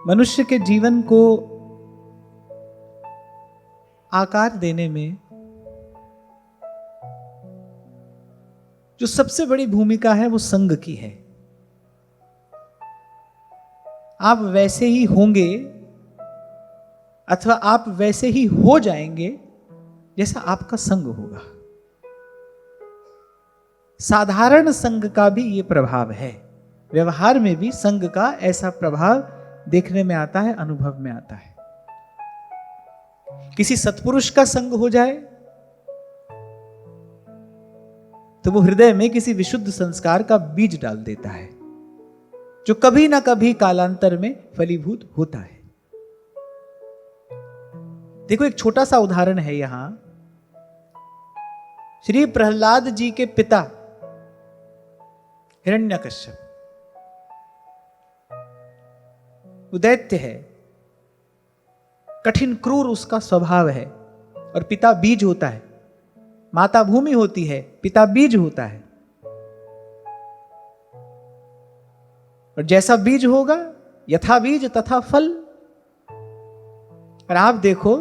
मनुष्य के जीवन को आकार देने में जो सबसे बड़ी भूमिका है वो संग की है। आप वैसे ही होंगे अथवा आप वैसे ही हो जाएंगे जैसा आपका संग होगा। साधारण संग का भी ये प्रभाव है, व्यवहार में भी संग का ऐसा प्रभाव देखने में आता है, अनुभव में आता है। किसी सत्पुरुष का संग हो जाए तो वो हृदय में किसी विशुद्ध संस्कार का बीज डाल देता है, जो कभी ना कभी कालांतर में फलीभूत होता है। देखो, एक छोटा सा उदाहरण है यहां। श्री प्रहलाद जी के पिता हिरण्यकश्यप, वो दैत्य है, कठिन क्रूर उसका स्वभाव है, और पिता बीज होता है। माता भूमि होती है, पिता बीज होता है। और जैसा बीज होगा यथा बीज तथा फल। और आप देखो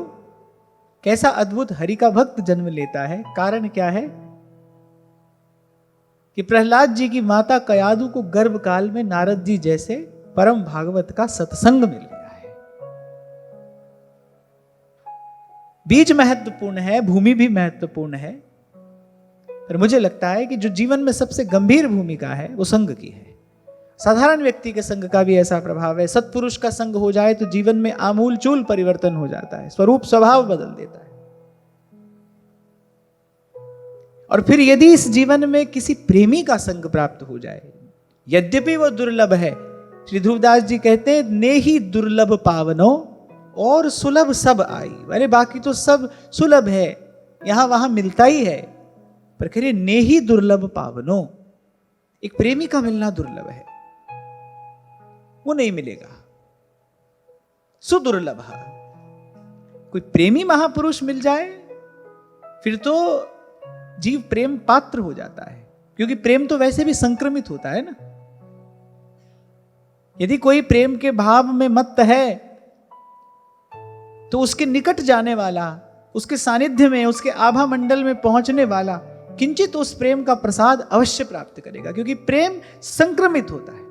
कैसा अद्भुत हरि का भक्त जन्म लेता है। कारण क्या है कि प्रहलाद जी की माता कयादु को गर्भ काल में नारद जी जैसे परम भागवत का सत्संग मिल गया है। बीज महत्वपूर्ण है, भूमि भी महत्वपूर्ण है, पर मुझे लगता है कि जो जीवन में सबसे गंभीर भूमिका है वो संग की है। साधारण व्यक्ति के संग का भी ऐसा प्रभाव है। सत्पुरुष का संग हो जाए तो जीवन में आमूल चूल परिवर्तन हो जाता है, स्वरूप स्वभाव बदल देता है। और फिर यदि इस जीवन में किसी प्रेमी का संग प्राप्त हो जाए, यद्यपि वो दुर्लभ है, श्री ध्रुवदास जी कहते हैं नेही दुर्लभ पावनो और सुलभ सब आई। अरे बाकी तो सब सुलभ है, यहां वहां मिलता ही है, पर कहिए नेही दुर्लभ पावनो, एक प्रेमी का मिलना दुर्लभ है, वो नहीं मिलेगा। सुदुर्लभ। कोई प्रेमी महापुरुष मिल जाए फिर तो जीव प्रेम पात्र हो जाता है, क्योंकि प्रेम तो वैसे भी संक्रमित होता है ना। यदि कोई प्रेम के भाव में मत्त है तो उसके निकट जाने वाला, उसके सानिध्य में, उसके आभा मंडल में पहुंचने वाला किंचित उस प्रेम का प्रसाद अवश्य प्राप्त करेगा, क्योंकि प्रेम संक्रमित होता है।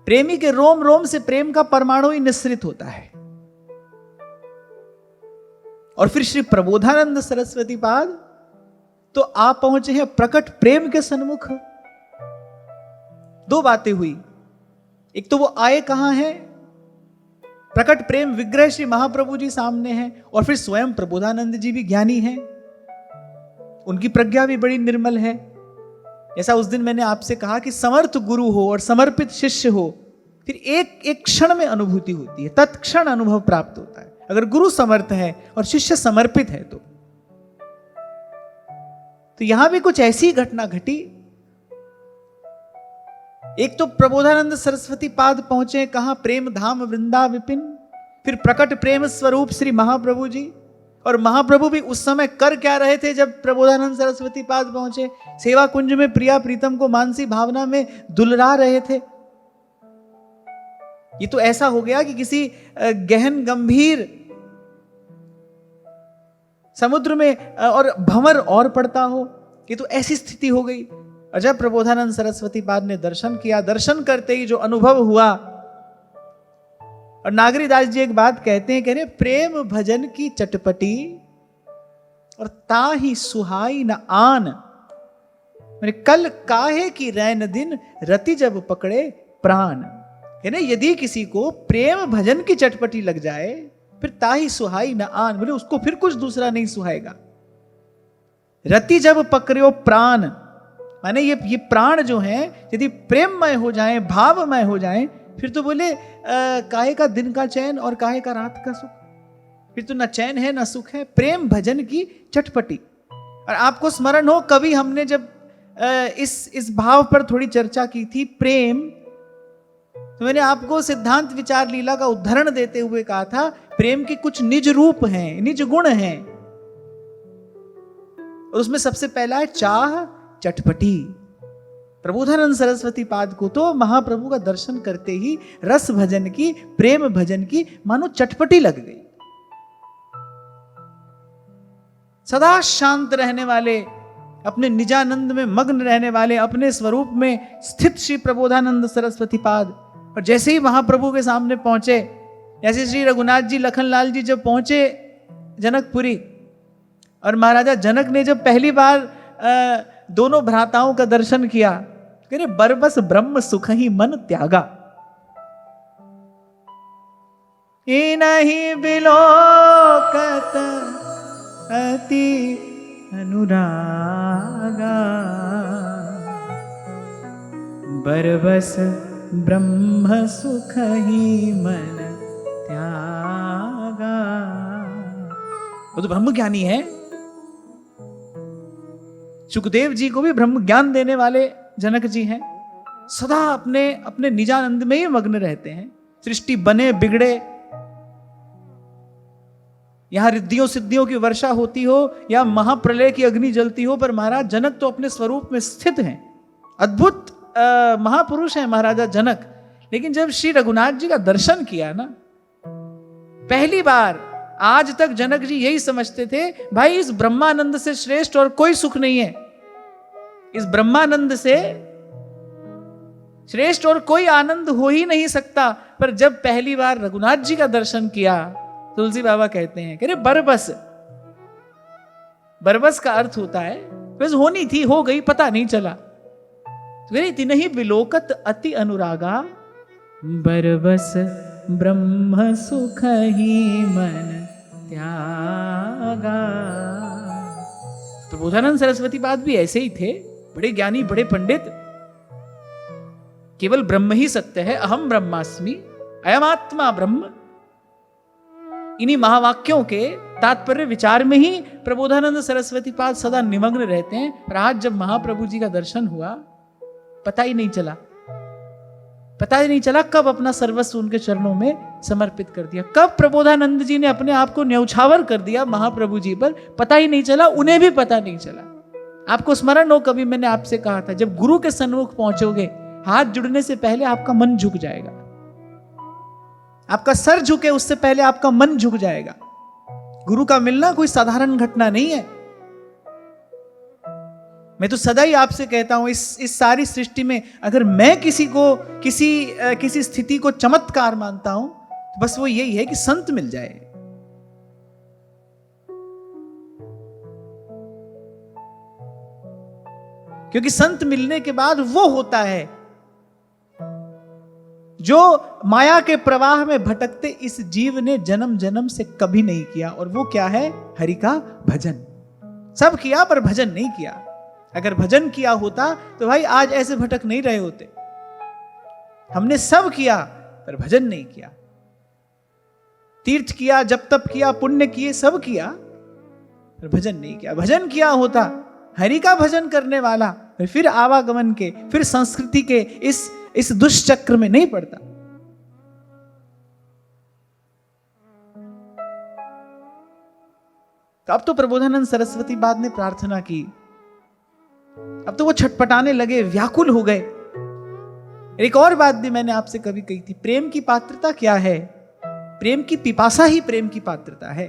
प्रेमी के रोम रोम से प्रेम का परमाणु ही निस्सृत होता है। और फिर श्री प्रबोधानंद सरस्वती पाद तो आप पहुंचे हैं प्रकट प्रेम के सन्मुख। दो बातें हुई, एक तो वो आए कहां हैं, प्रकट प्रेम विग्रह श्री महाप्रभु जी सामने हैं, और फिर स्वयं प्रबोधानंद जी भी ज्ञानी हैं, उनकी प्रज्ञा भी बड़ी निर्मल है। जैसा उस दिन मैंने आपसे कहा कि समर्थ गुरु हो और समर्पित शिष्य हो, फिर एक एक क्षण में अनुभूति होती है, तत्क्षण अनुभव प्राप्त होता है। अगर गुरु समर्थ है और शिष्य समर्पित है तो यहां भी कुछ ऐसी घटना घटी। एक तो प्रबोधानंद सरस्वती पाद पहुंचे कहां, प्रेम धाम वृंदा विपिन, फिर प्रकट प्रेम स्वरूप श्री महाप्रभु जी। और महाप्रभु भी उस समय कर क्या रहे थे जब प्रबोधानंद सरस्वती पाद पहुंचे? सेवा कुंज में प्रिया प्रीतम को मानसी भावना में दुलरा रहे थे। ये तो ऐसा हो गया कि किसी गहन गंभीर समुद्र में और भंवर और पड़ता हो, ये तो ऐसी स्थिति हो गई। और जब प्रबोधानंद सरस्वती पाद ने दर्शन किया, दर्शन करते ही जो अनुभव हुआ, और नागरीदास जी एक बात कहते हैं, कह रहे प्रेम भजन की चटपटी और ताही सुहाई न आन, मेरे कल काहे की रैन दिन रति जब पकड़े प्राण। है ना, यदि किसी को प्रेम भजन की चटपटी लग जाए फिर ताही सुहाई न आन, बोले उसको फिर कुछ दूसरा नहीं सुहाएगा। रति जब पकड़ो प्राण, माने ये प्राण जो हैं यदि प्रेममय हो जाएं, भावमय हो जाएं, फिर तो बोले काहे का दिन का चैन और काहे का रात का सुख, फिर तो न चैन है न सुख है। प्रेम भजन की चटपटी। और आपको स्मरण हो, कभी हमने जब इस भाव पर थोड़ी चर्चा की थी, प्रेम, तो मैंने आपको सिद्धांत विचार लीला का उदाहरण देते हुए कहा था, प्रेम के कुछ निज रूप हैं, निज गुण हैं, और उसमें सबसे पहला है चाह चटपटी। प्रबोधानंद सरस्वती पाद को तो महाप्रभु का दर्शन करते ही रस भजन की, प्रेम भजन की मानो चटपटी लग गई। सदा शांत रहने वाले, अपने निजानंद में मग्न रहने वाले, अपने स्वरूप में स्थित श्री प्रबोधानंद सरस्वती पाद, और जैसे ही महाप्रभु के सामने पहुंचे, जैसे श्री रघुनाथ जी, लखनलाल जी जब पहुंचे जनकपुरी, और महाराजा जनक ने जब पहली बार दोनों भ्राताओं का दर्शन किया, कह बरबस ब्रह्म सुख ही मन त्यागा, इनहि बिलोकत अति अनुरागा, बरबस ब्रह्म सुख ही मन त्यागा। वो तो ब्रह्म ज्ञानी है। सुखदेव जी को भी ब्रह्म ज्ञान देने वाले जनक जी हैं। सदा अपने अपने निजानंद में ही मग्न रहते हैं। सृष्टि बने बिगड़े, यहां रिद्धियों सिद्धियों की वर्षा होती हो या महाप्रलय की अग्नि जलती हो, पर महाराज जनक तो अपने स्वरूप में स्थित हैं। अद्भुत महापुरुष है महाराजा जनक। लेकिन जब श्री रघुनाथ जी का दर्शन किया ना पहली बार, आज तक जनक जी यही समझते थे भाई इस ब्रह्मानंद से श्रेष्ठ और कोई सुख नहीं है, इस ब्रह्मानंद से श्रेष्ठ और कोई आनंद हो ही नहीं सकता। पर जब पहली बार रघुनाथ जी का दर्शन किया, तुलसी बाबा कहते हैं कि बरबस, बरबस का अर्थ होता है बस होनी थी, हो गई, पता नहीं चला। नहीं विलोकत अति अनुरागा, बरबस ब्रह्म सुख ही मन त्यागा। प्रबोधानंद सरस्वती पाद भी ऐसे ही थे, बड़े ज्ञानी, बड़े पंडित। केवल ब्रह्म ही सत्य है, अहम ब्रह्मास्मि, अयम आत्मा ब्रह्म। इन्हीं महावाक्यों के तात्पर्य विचार में ही प्रबोधानंद सरस्वती पाद सदा निमग्न रहते हैं। पर आज जब महाप्रभु जी का दर्शन हुआ, पता ही नहीं चला कब अपना सर्वस्व उनके चरणों में समर्पित कर दिया, कब प्रबोधानंद जी ने अपने आप को न्यौछावर कर दिया महाप्रभु जी पर, पता ही नहीं चला, उन्हें भी पता नहीं चला। आपको स्मरण हो, कभी मैंने आपसे कहा था, जब गुरु के सन्मुख पहुंचोगे, हाथ जुड़ने से पहले आपका मन झुक जाएगा, आपका सर झुके उससे पहले आपका मन झुक जाएगा। गुरु का मिलना कोई साधारण घटना नहीं है। मैं तो सदा ही आपसे कहता हूं, इस सारी सृष्टि में अगर मैं किसी को किसी स्थिति को चमत्कार मानता हूं, तो बस वो यही है कि संत मिल जाए। क्योंकि संत मिलने के बाद वो होता है जो माया के प्रवाह में भटकते इस जीव ने जन्म जन्म से कभी नहीं किया, और वो क्या है? हरि का भजन। सब किया पर भजन नहीं किया। अगर भजन किया होता तो भाई आज ऐसे भटक नहीं रहे होते। हमने सब किया पर भजन नहीं किया। तीर्थ किया, जप तप किया, पुण्य किए, सब किया पर भजन नहीं किया। भजन किया होता, हरि का भजन करने वाला फिर आवागमन के, फिर संस्कृति के इस दुष्चक्र में नहीं पड़ता। तो अब तो प्रबोधानंद सरस्वती बाद ने प्रार्थना की, अब तो वो छटपटाने लगे, व्याकुल हो गए। एक और बात भी मैंने आपसे कभी कही थी, प्रेम की पात्रता क्या है? प्रेम की पिपासा ही प्रेम की पात्रता है।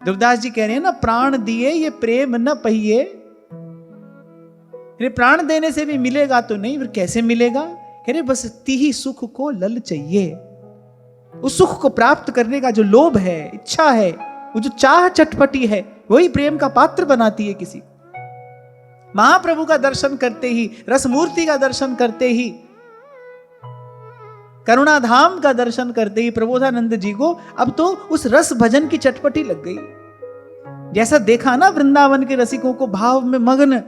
दुर्दास जी कह रहे हैं ना, प्राण दिए ये प्रेम न पहिए। प्राण देने से भी मिलेगा तो नहीं, फिर कैसे मिलेगा? कह रहे बस तिहि सुख को लल चाहिए। उस सुख को प्राप्त करने का जो लोभ है, इच्छा है, वो जो चाह चटपटी है, वही प्रेम का पात्र बनाती है किसी। महाप्रभु का दर्शन करते ही, रसमूर्ति का दर्शन करते ही, करुणाधाम का दर्शन करते ही प्रबोधानंद जी को अब तो उस रस भजन की चटपटी लग गई। जैसा देखा ना वृंदावन के रसिकों को भाव में मग्न,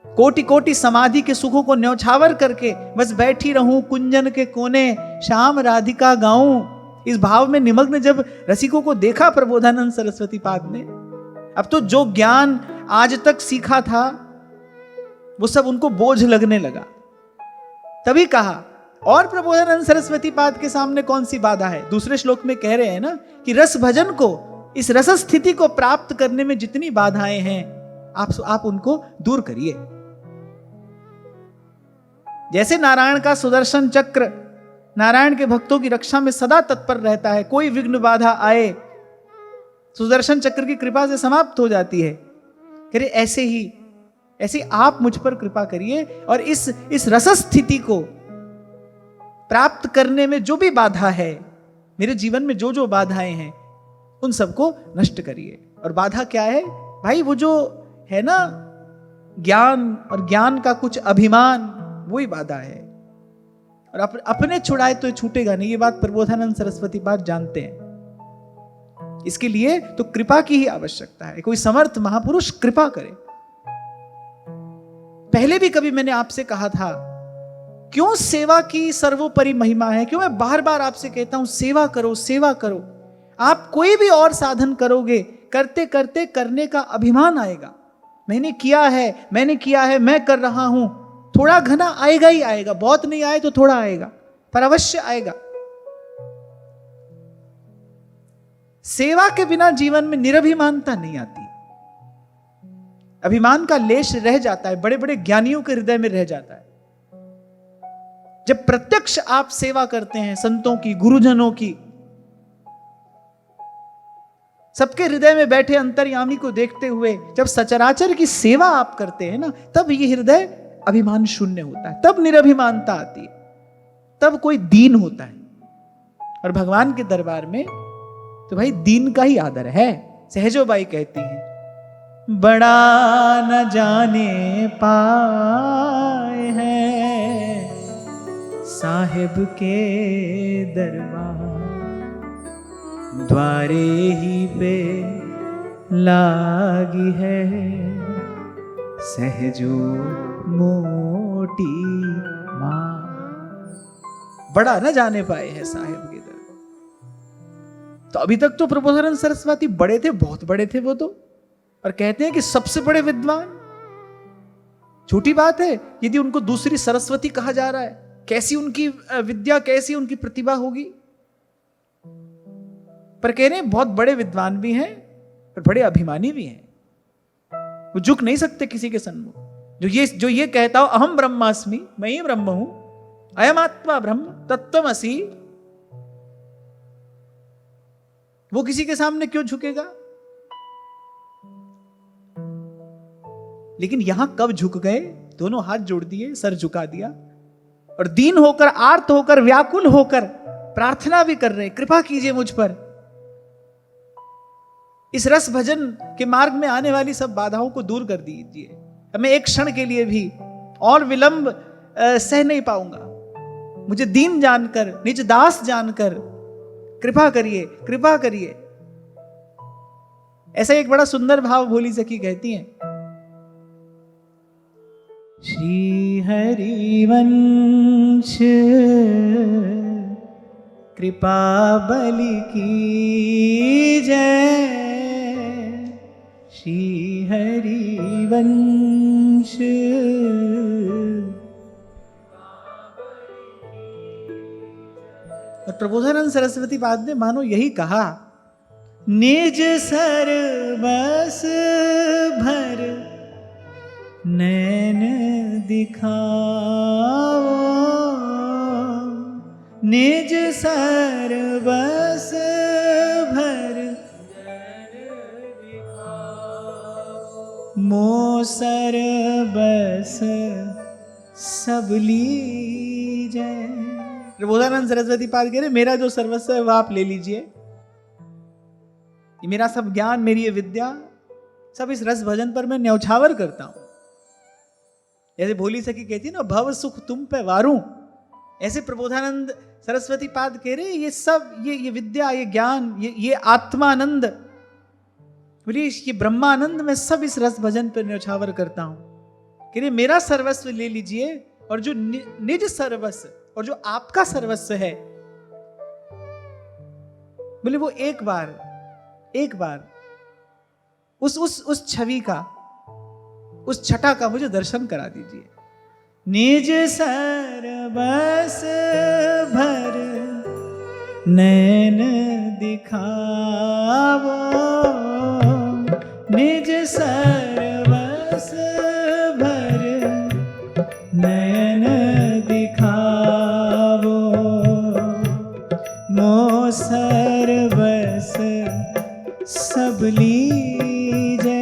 कोटि कोटि समाधि के सुखों को न्यौछावर करके बस बैठी रहूं कुंजन के कोने, श्याम राधिका गाऊं, इस भाव में निमग्न जब रसिकों को देखा प्रबोधानंद सरस्वती पाद ने, अब तो जो ज्ञान आज तक सीखा था वो सब उनको बोझ लगने लगा। तभी कहा, और प्रबोधानंद सरस्वती पाद के सामने कौन सी बाधा है? दूसरे श्लोक में कह रहे हैं ना कि रस भजन को, इस रस स्थिति को प्राप्त करने में जितनी बाधाएं हैं, आप उनको दूर करिए। जैसे नारायण का सुदर्शन चक्र नारायण के भक्तों की रक्षा में सदा तत्पर रहता है, कोई विघ्न बाधा आए सुदर्शन चक्र की कृपा से समाप्त हो जाती है। कह रहे ऐसे आप मुझ पर कृपा करिए और इस रस स्थिति को प्राप्त करने में जो भी बाधा है, मेरे जीवन में जो जो बाधाएं हैं उन सबको नष्ट करिए। और बाधा क्या है भाई? वो जो है ना ज्ञान, और ज्ञान का कुछ अभिमान, वही बाधा है। और अपने छुड़ाए तो छूटेगा नहीं, ये बात प्रबोधानंद सरस्वती पाद जानते हैं। इसके लिए तो कृपा की ही आवश्यकता है, कोई समर्थ महापुरुष कृपा करे। पहले भी कभी मैंने आपसे कहा था, क्यों सेवा की सर्वोपरि महिमा है, क्यों मैं बार बार आपसे कहता हूं सेवा करो सेवा करो। आप कोई भी और साधन करोगे, करते करते करने का अभिमान आएगा। मैंने किया है, मैं कर रहा हूं। थोड़ा घना आएगा ही आएगा, बहुत नहीं आए तो थोड़ा आएगा, पर अवश्य आएगा। सेवा के बिना जीवन में निरभिमानता नहीं आती। अभिमान का लेश रह जाता है, बड़े बड़े ज्ञानियों के हृदय में रह जाता है। जब प्रत्यक्ष आप सेवा करते हैं संतों की, गुरुजनों की, सबके हृदय में बैठे अंतर्यामी को देखते हुए जब सचराचर की सेवा आप करते हैं ना, तब ये हृदय अभिमान शून्य होता है, तब निरभिमानता आती है, तब कोई दीन होता है। और भगवान के दरबार में तो भाई दीन का ही आदर है। सहजोबाई कहती हैं, बड़ा न जाने पाए हैं साहिब के दरबार, द्वारे ही पे लागी है सहजो मोटी मां। बड़ा न जाने पाए हैं साहिब के दरबार। तो अभी तक तो प्रबोधानंद सरस्वती बड़े थे, बहुत बड़े थे वो तो, और कहते हैं कि सबसे बड़े विद्वान। छोटी बात है यदि उनको दूसरी सरस्वती कहा जा रहा है। कैसी उनकी विद्या, कैसी उनकी प्रतिभा होगी। पर कह रहे हैं बहुत बड़े विद्वान भी हैं और बड़े अभिमानी भी हैं। वो झुक नहीं सकते किसी के सन्मुख। जो ये कहता हो अहम ब्रह्मास्मि, मैं ही ब्रह्म हूं, अयम आत्मा ब्रह्म तत्त्वमसि, वो किसी के सामने क्यों झुकेगा? लेकिन यहां कब झुक गए? दोनों हाथ जोड़ दिए, सर झुका दिया और दीन होकर, आर्त होकर, व्याकुल होकर प्रार्थना भी कर रहे, कृपा कीजिए मुझ पर। इस रस भजन के मार्ग में आने वाली सब बाधाओं को दूर कर दीजिए। मैं एक क्षण के लिए भी और विलंब सह नहीं पाऊंगा। मुझे दीन जानकर, निज दास जानकर कृपा करिए, कृपा करिए। ऐसा एक बड़ा सुंदर भाव भोली सखी कहती हैं, श्री हरिवंश कृपा बलि की जय, श्री हरिवंश। और प्रबोधानंद सरस्वती पाद ने मानो यही कहा, निज सर्वस भर नैन दिखाओ, निज सर्वस भर मो सर्वस सब लीजिए। प्रबोधानंद सरस्वती पाद कह रहे मेरा जो सर्वस्व है वह आप ले लीजिए। ये मेरा सब ज्ञान, मेरी ये विद्या, सब इस रस भजन पर मैं न्यौछावर करता हूं। जैसे भोली सखी कहती है ना, भव सुख तुम पे वारूं, ऐसे प्रबोधानंद सरस्वती पाद कह रहे ये सब, ये विद्या, ये ज्ञान, ये आत्मानंद, बोलिए ये ब्रह्मानंद, मैं सब इस रस भजन पर न्यौछावर करता हूं। कह रहे मेरा सर्वस्व ले लीजिए और जो निज सर्वस्व और जो आपका सर्वस्व है, बोले वो एक बार उस छवि का, उस छटा का मुझे दर्शन करा दीजिए। निज सर्वस भर नैन दिखावो, निज सर्वस भर नैन मोह सर्वस सब लीजै,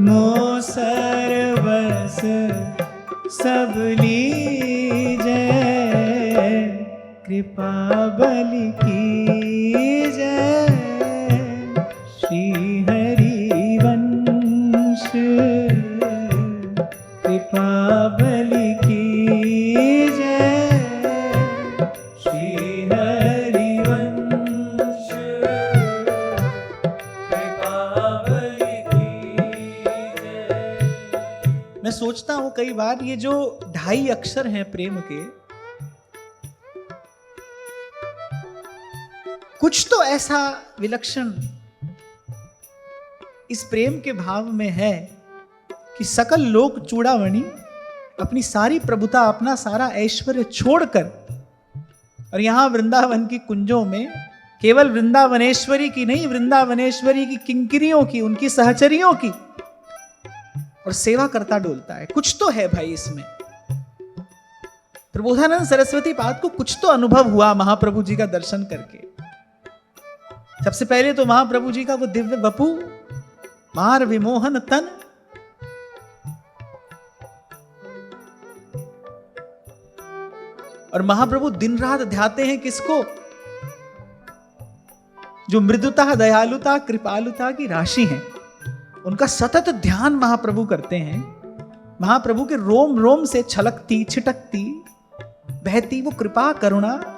मोह सर्वस सब लीजै, कृपा बलि कीजै, श्री हरिवंश कृपा बलि कीजै, श्री हरिवंश कृपा बलि कीजै। मैं सोचता हूं कई बार ये जो 2.5 अक्षर हैं प्रेम के, कुछ तो ऐसा विलक्षण इस प्रेम के भाव में है कि सकल लोक चूड़ामणि अपनी सारी प्रभुता, अपना सारा ऐश्वर्य छोड़कर और यहां वृंदावन की कुंजों में केवल वृंदावनेश्वरी की नहीं, वृंदावनेश्वरी की किंकिरियों की, उनकी सहचरियों की और सेवा करता डोलता है। कुछ तो है भाई इसमें। प्रबोधानंद सरस्वती पाद को कुछ तो अनुभव हुआ महाप्रभु जी का दर्शन करके। सबसे पहले तो महाप्रभु जी का वो दिव्य वपु, मार विमोहन तन, और महाप्रभु दिन रात ध्याते हैं किसको? जो मृदुता, दयालुता, कृपालुता की राशि हैं, उनका सतत ध्यान महाप्रभु करते हैं। महाप्रभु के रोम रोम से छलकती, छिटकती, बहती वो कृपा, करुणा।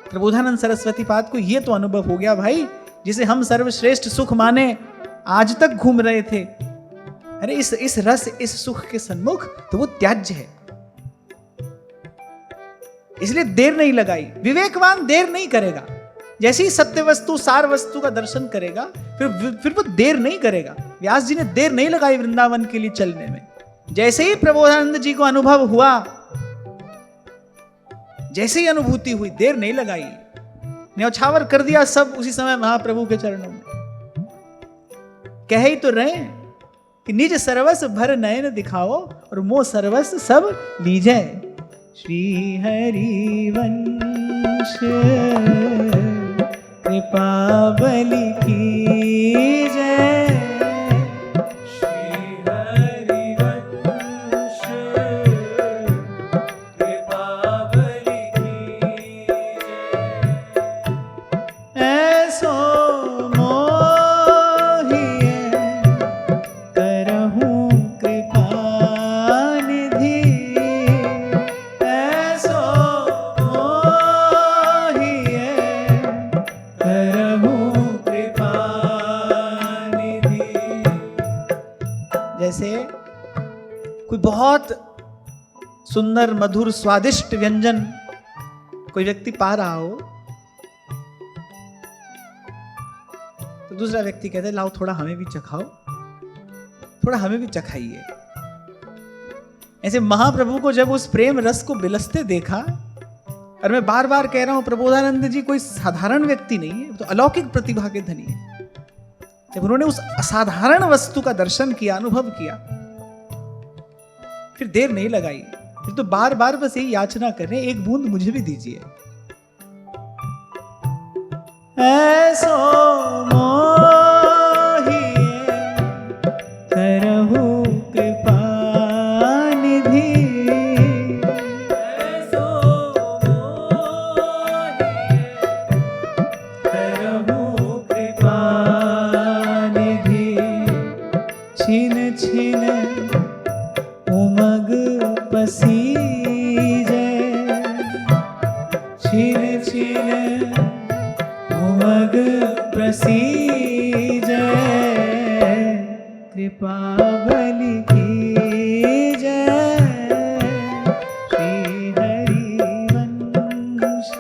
प्रबोधानंद सरस्वती पाद को ये तो अनुभव हो गया भाई, जिसे हम सर्वश्रेष्ठ सुख माने आज तक घूम रहे थे, अरे इस रस, इस सुख के सन्मुख तो वो त्याज्य है। इसलिए देर नहीं लगाई। विवेकवान देर नहीं करेगा। जैसे ही सत्य वस्तु, सार वस्तु का दर्शन करेगा, फिर वो देर नहीं करेगा। व्यास जी ने देर नहीं लगाई वृंदावन के लिए चलने में। जैसे ही प्रबोधानंद जी को अनुभव हुआ, जैसे ही अनुभूति हुई, देर नहीं लगाई, न्यौछावर कर दिया सब उसी समय महाप्रभु के चरणों में। कह ही तो रहे कि निज सर्वस भर नयन दिखाओ और मोह सर्वस सब लीजै, श्री हरिवंश कृपा बलि कीजै, श्री हरिवंश कृपा बलि कीजै। ऐसो मोहिए करहूं कृपा निधि, ऐसो मोहिए करहूं कृपा निधि। जैसे कोई बहुत सुंदर, मधुर, स्वादिष्ट व्यंजन कोई व्यक्ति पा रहा हो, तो दूसरा व्यक्ति कहता है लाओ थोड़ा हमें भी चखाओ, थोड़ा हमें भी चखाइए। ऐसे महाप्रभु को जब उस प्रेम रस को बिलसते देखा, और मैं बार बार कह रहा हूं प्रबोधानंद जी कोई साधारण व्यक्ति नहीं है, तो अलौकिक प्रतिभा के धनी है। जब उन्होंने उस असाधारण वस्तु का दर्शन किया, अनुभव किया, फिर देर नहीं लगाई, फिर तो बार बार बस यही याचना कर रहे हैं, एक बूंद मुझे भी दीजिए। ऐसो मोहिए करहूं कृपा निधि, ऐसो मोहिए करहूं कृपा निधि, छिन छिन उमग पसीजै, छिन छिन उमग प्रसीजै, कृपा बलि कीजै, श्री हरिवंश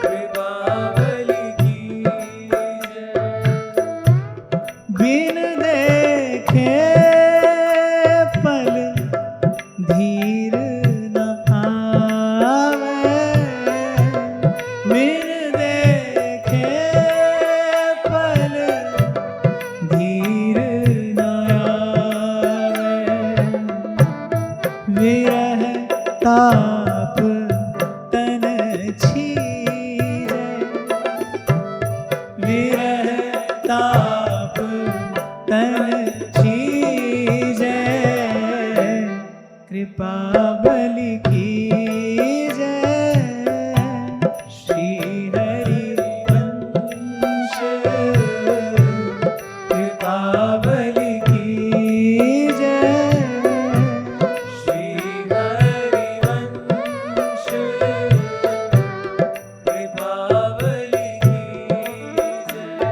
कृपा बलि कीजै। बिन देखे पल धीर न आवे, बिन देखे पल धीर न आवे, विरह ता बलि की जय, श्री हरि वंश कृपा बलि की जय, श्री हरि वंश कृपा बलि की जय।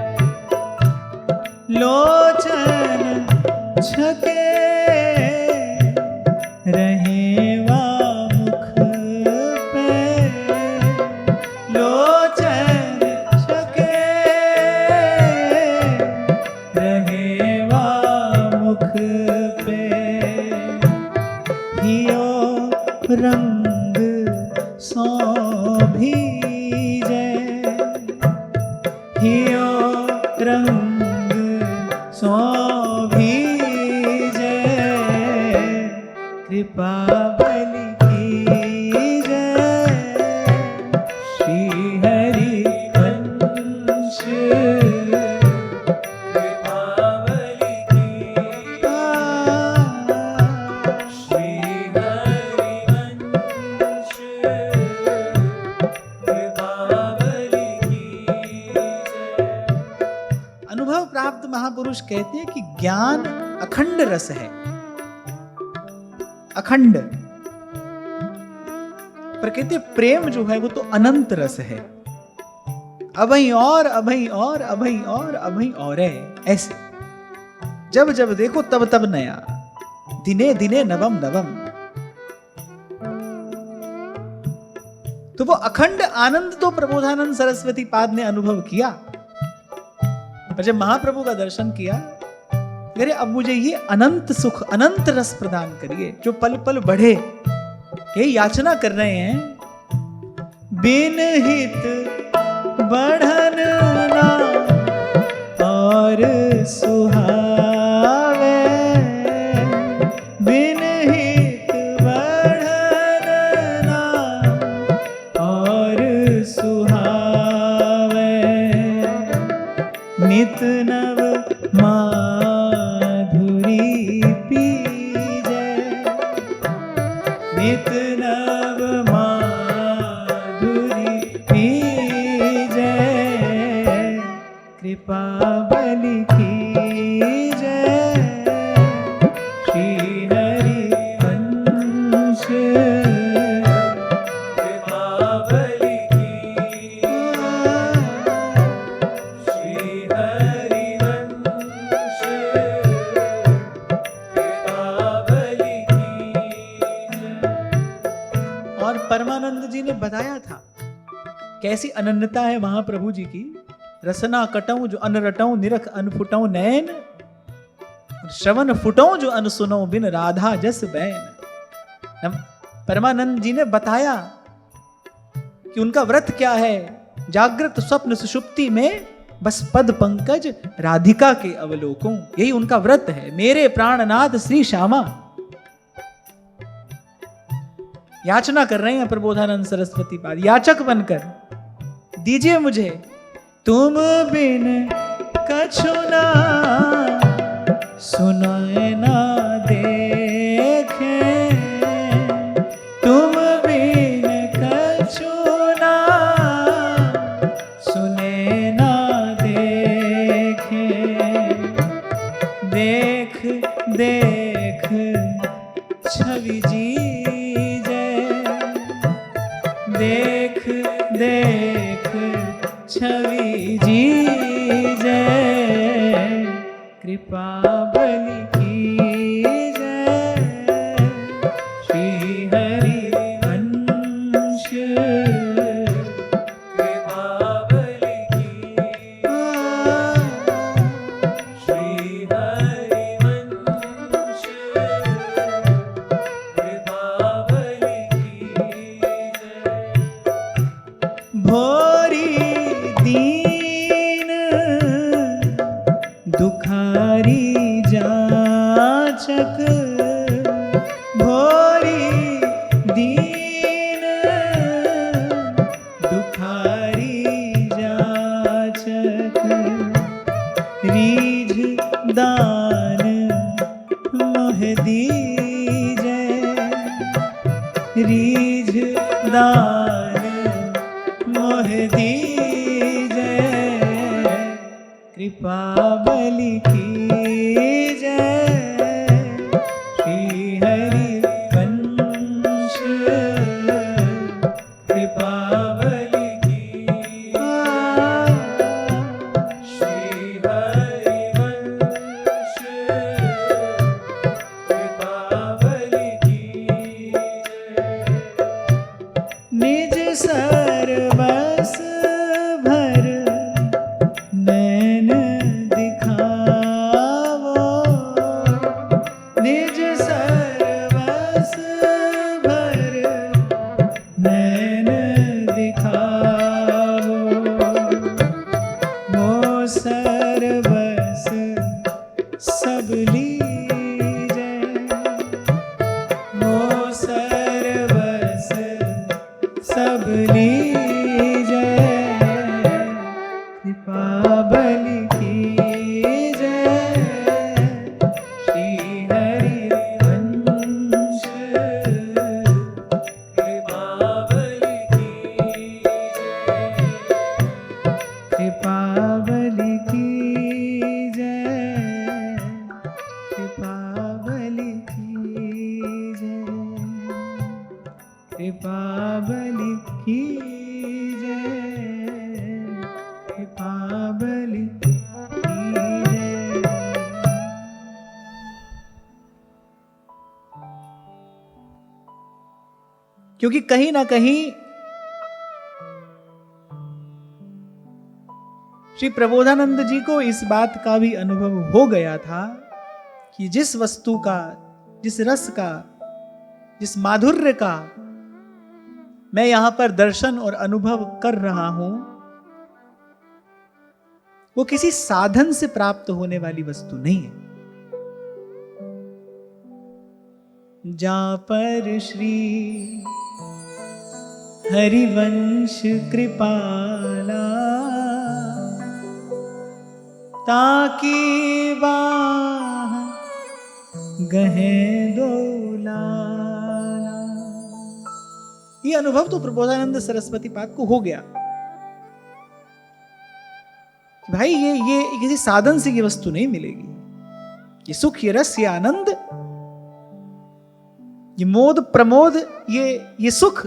लोचन छके रहे मुख पे, लोचन छके रहे मुख पे, हियो रंग सो भीजे, हियो रंग सो भीजे, कृपा बलि की जय, श्री हरि वंश कृपा बलि की जय, श्री हरि वंश कृपा बलि की जय। अनुभव प्राप्त महापुरुष कहते हैं कि ज्ञान अखंड रस है, अखंड। पर कहते प्रेम जो है वो तो अनंत रस है, अभई और अभई और अभई और अभई और है। ऐसे जब जब देखो तब तब नया, दिने दिने नवम नवम। तो वो अखंड आनंद तो प्रबोधानंद सरस्वती पाद ने अनुभव किया। पर जब महाप्रभु का दर्शन किया, अरे अब मुझे ये अनंत सुख, अनंत रस प्रदान करिए जो पल पल बढ़े, यही याचना कर रहे हैं। बिन हित बढ़न ना और सुहावे, बिन हित बढ़न ना और सुहावे, नित नव माधुरी पीजे, नित नव माधुरी पीजे, कृपा बलि की जय, श्री हरि वंश कृपा बलि की जय, श्री हरि वंश कृपा बलि की जय। और परमानंद जी ने बताया था कैसी अनन्यता है महाप्रभु जी की। रसना कटऊं जो अन रटऊं, निरख अन फुटऊं नैन, श्रवण फुटऊं जो अन सुनऊं, बिन राधा जस बैन। परमानंद जी ने बताया कि उनका व्रत क्या है। जागृत स्वप्न सुषुप्ति में बस पद पंकज राधिका के अवलोकों, यही उनका व्रत है। मेरे प्राणनाथ श्री श्यामा। याचना कर रहे हैं प्रबोधानंद सरस्वती पाद, याचक बनकर दीजिए मुझे। तुम बिन कछु ना सुनाए ना देखे, तुम बिन कछु ना सुने ना देखे, देख देख छवि जी जय, देख देख छवि जी जय, कृपा बलि की जय, श्री हरि वंश कृपा बलि की जय, श्री हरि वंश कृपा बलि की जय। भोरी दीन दुखारी रीझ दान मोह दीजै, कृपा बलि कीजै, श्री हरि वंश कृपा बलि कीजै, श्री हरि वंश कृपा बलि कीजै, निज सर्वस भर नैन दिखावो, निज सर्वस भर नैन दिखावो, वो सर्वस सब लीजै, वो सर्वस सब लीजै, कृपा बलि कीजै, श्री हरि वंश कृपा बलि कीजै, कृपा बलि कीजै, कृपा बलि कीजै, कृपा बलि कीजै, कृपा बलि कीजै। क्योंकि कहीं ना कहीं श्री प्रबोधानंद जी को इस बात का भी अनुभव हो गया था कि जिस वस्तु का, जिस रस का, जिस माधुर्य का मैं यहां पर दर्शन और अनुभव कर रहा हूं, वो किसी साधन से प्राप्त होने वाली वस्तु नहीं है। जहां पर श्री हरिवंश कृपाला, ताकी बाह गहे दोलाला। ये अनुभव तो प्रबोधानंद सरस्वती पाद को हो गया भाई, ये किसी साधन से ये वस्तु नहीं मिलेगी। ये सुख, ये रस, ये आनंद, ये मोद प्रमोद, ये सुख,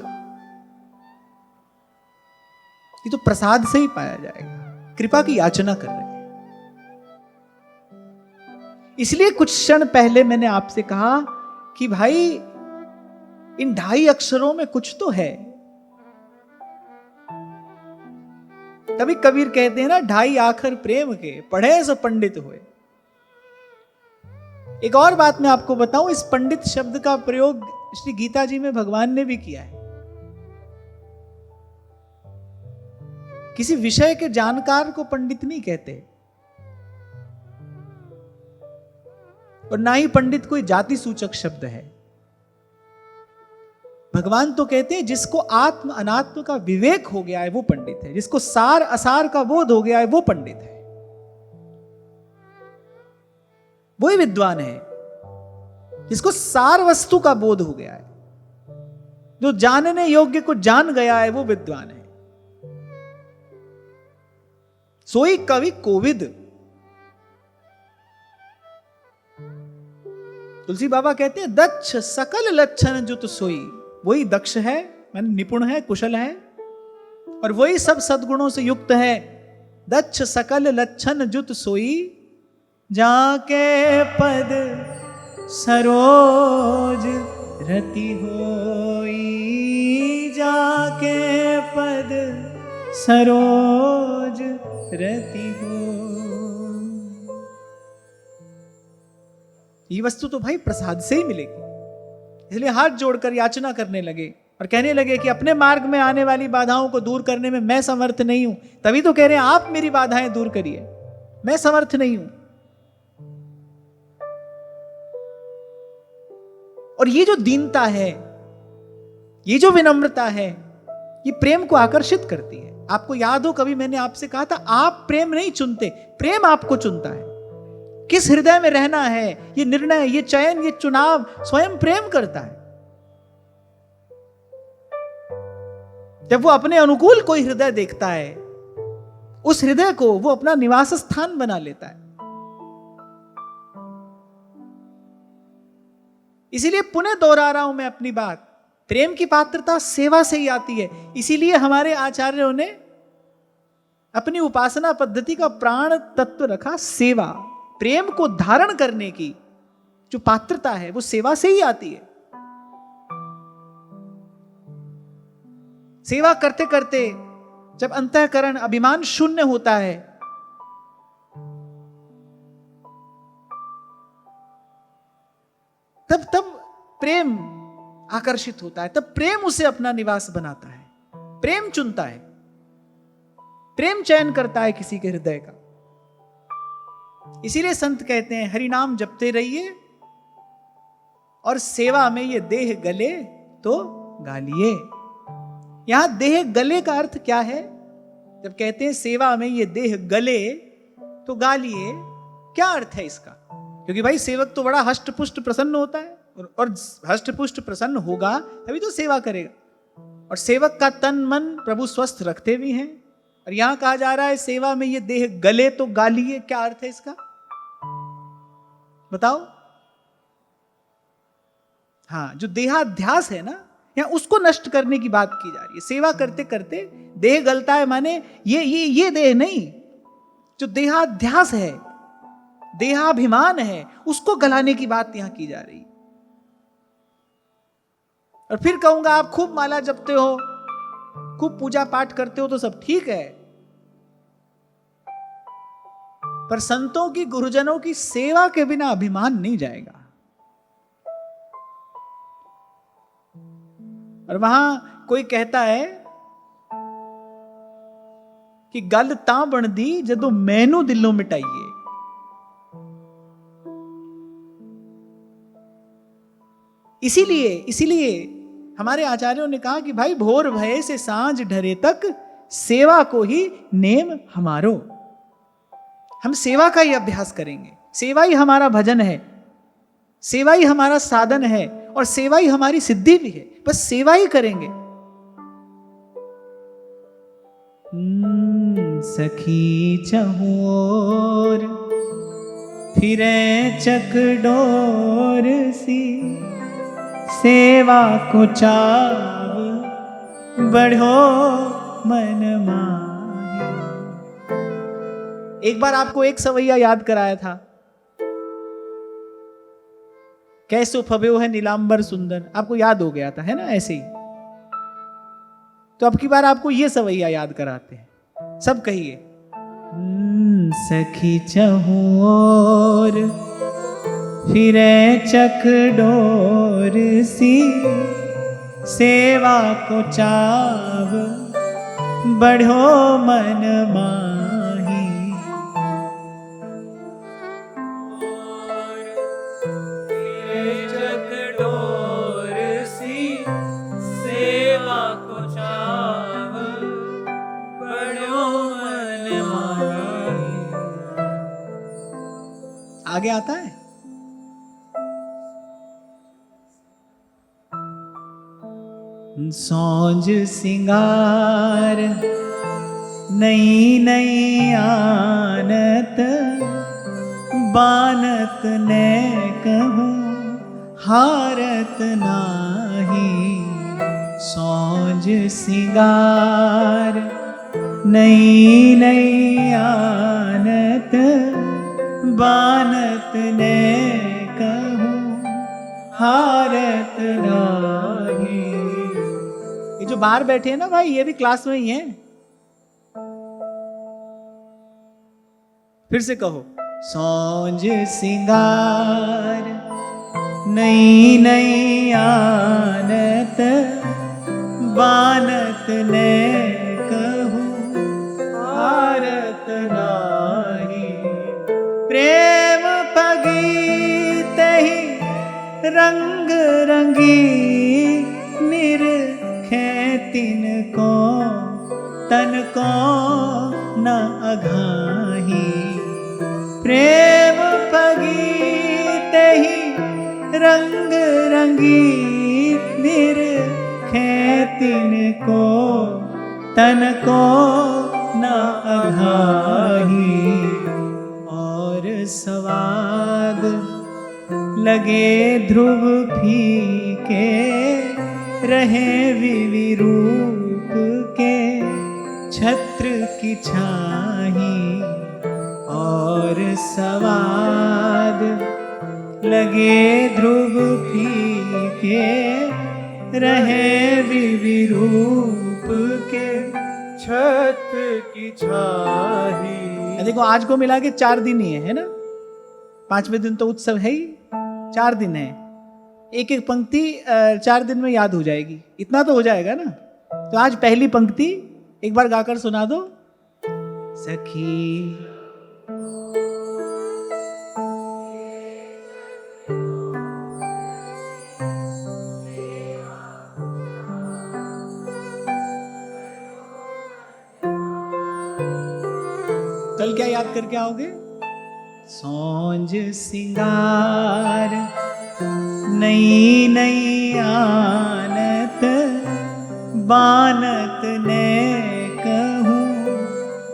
ये तो प्रसाद से ही पाया जाएगा। कृपा की याचना कर रहे हैं। इसलिए कुछ क्षण पहले मैंने आपसे कहा कि भाई इन 2.5 अक्षरों में कुछ तो है। तभी कबीर कहते हैं ना, 2.5 आखर प्रेम के, पढ़े सो पंडित हुए। एक और बात मैं आपको बताऊं, इस पंडित शब्द का प्रयोग श्री गीता जी में भगवान ने भी किया है। किसी विषय के जानकार को पंडित नहीं कहते, और ना ही पंडित कोई जाति सूचक शब्द है। भगवान तो कहते हैं जिसको आत्म अनात्म का विवेक हो गया है वो पंडित है, जिसको सार असार का बोध हो गया है वो पंडित है, वही विद्वान है। जिसको सार वस्तु का बोध हो गया है, जो जानने योग्य को जान गया है, वो विद्वान है। सोई कवि कोविद। तुलसी बाबा कहते हैं दक्ष सकल लक्षण जुत सोई। वही दक्ष है, माने निपुण है, कुशल है, और वही सब सद्गुणों से युक्त है। दक्ष सकल लक्षण जुत सोई, जाके पद सरोज रति होई। जाके पद सरोज रति हो। ये वस्तु तो भाई प्रसाद से ही मिलेगी। इसलिए हाथ जोड़कर याचना करने लगे और कहने लगे कि अपने मार्ग में आने वाली बाधाओं को दूर करने में मैं समर्थ नहीं हूं। तभी तो कह रहे हैं आप मेरी बाधाएं दूर करिए, मैं समर्थ नहीं हूं। और ये जो दीनता है, ये जो विनम्रता है, ये प्रेम को आकर्षित करती है। आपको याद हो कभी मैंने आपसे कहा था, आप प्रेम नहीं चुनते, प्रेम आपको चुनता है। किस हृदय में रहना है, ये निर्णय, ये चयन, ये चुनाव स्वयं प्रेम करता है। जब वो अपने अनुकूल कोई हृदय देखता है, उस हृदय को वो अपना निवास स्थान बना लेता है। इसीलिए पुनः दोहरा रहा हूं मैं अपनी बात, प्रेम की पात्रता सेवा से ही आती है। इसीलिए हमारे आचार्यों ने अपनी उपासना पद्धति का प्राण तत्व रखा सेवा। प्रेम को धारण करने की जो पात्रता है वो सेवा से ही आती है। सेवा करते करते जब अंतःकरण अभिमान शून्य होता है, तब प्रेम आकर्षित होता है, तब प्रेम उसे अपना निवास बनाता है, प्रेम चुनता है, प्रेम चयन करता है किसी के हृदय का। इसीलिए संत कहते हैं हरि नाम जपते रहिए और सेवा में ये देह गले तो गालिए। यहां देह गले का अर्थ क्या है? जब कहते हैं सेवा में ये देह गले तो गालिए, क्या अर्थ है इसका? क्योंकि भाई सेवक तो बड़ा हष्ट पुष्ट प्रसन्न होता है, और हष्ट पुष्ट प्रसन्न होगा तभी तो सेवा करेगा। और सेवक का तन मन प्रभु स्वस्थ रखते भी हैं। और यहां कहा जा रहा है सेवा में ये देह गले तो गालिए, क्या अर्थ है इसका बताओ? हाँ, जो देहाध्यास है ना, यहां उसको नष्ट करने की बात की जा रही है। सेवा करते करते देह गलता है, माने ये देह नहीं, जो देहाध्यास है, देहाभिमान है, उसको गलाने की बात यहां की जा रही है। और फिर कहूंगा आप खूब माला जपते हो, खूब पूजा पाठ करते हो तो सब ठीक है, पर संतों की, गुरुजनों की सेवा के बिना अभिमान नहीं जाएगा। और वहां कोई कहता है कि गल तां बनदी जदों मैनू दिलों मिटाइए। इसीलिए हमारे आचार्यों ने कहा कि भाई भोर भये से सांझ ढरे तक सेवा को ही नेम हमारो। हम सेवा का ही अभ्यास करेंगे, सेवा ही हमारा भजन है, सेवा ही हमारा साधन है, और सेवा ही हमारी सिद्धि भी है। बस सेवा ही करेंगे। सखी चहोर फिरे चकडोर सी, सेवा को चाव बढ़ो मन माही। एक बार आपको एक सवैया याद कराया था, कैसो फब्यो है नीलांबर सुंदर, आपको याद हो गया था, है ना? ऐसे ही तो अब की बार आपको ये सवैया याद कराते हैं। सब कहिए, सखी चहोर फिरे चकडोर सी, सेवा को चाव बढ़ो मन माही। फिरे चकडोर सी, सेवा को चाव बढ़ो मन माही। आगे आता है, सौंज सिंगार नई नई आनत, बानत ने कहूँ हारत नाही। सौंज सिंगार नई नई आनत, बानत ने कहूँ हारत नाही। ये जो बाहर बैठे हैं ना भाई, ये भी क्लास में ही हैं। फिर से कहो, सौंज सिंगार नई नई आनत, बानत ने कहूँ हारत नाही। प्रेम पगीत ही रंग रंगी, निरखे तिनको तन को न अघाही। प्रेम पगीत ही रंग रंगी, निरखे तिनको तन को न अघाही, और स्वाद लगे ध्रुव फीके, रहे विविरूप के छत्र की छाही, और स्वाद लगे ध्रुव फीके, रहे विविरूप के छत्र की छाही। देखो आज को मिला के 4 दिन ही है ना, 5वें दिन तो उत्सव है ही, 4 दिन है। एक एक पंक्ति 4 दिन में याद हो जाएगी, इतना तो हो जाएगा ना। तो आज पहली पंक्ति एक बार गाकर सुना दो। सखी कल क्या याद करके आओगे? सौंज सिंगार नई नई आनत, बानत ने कहूँ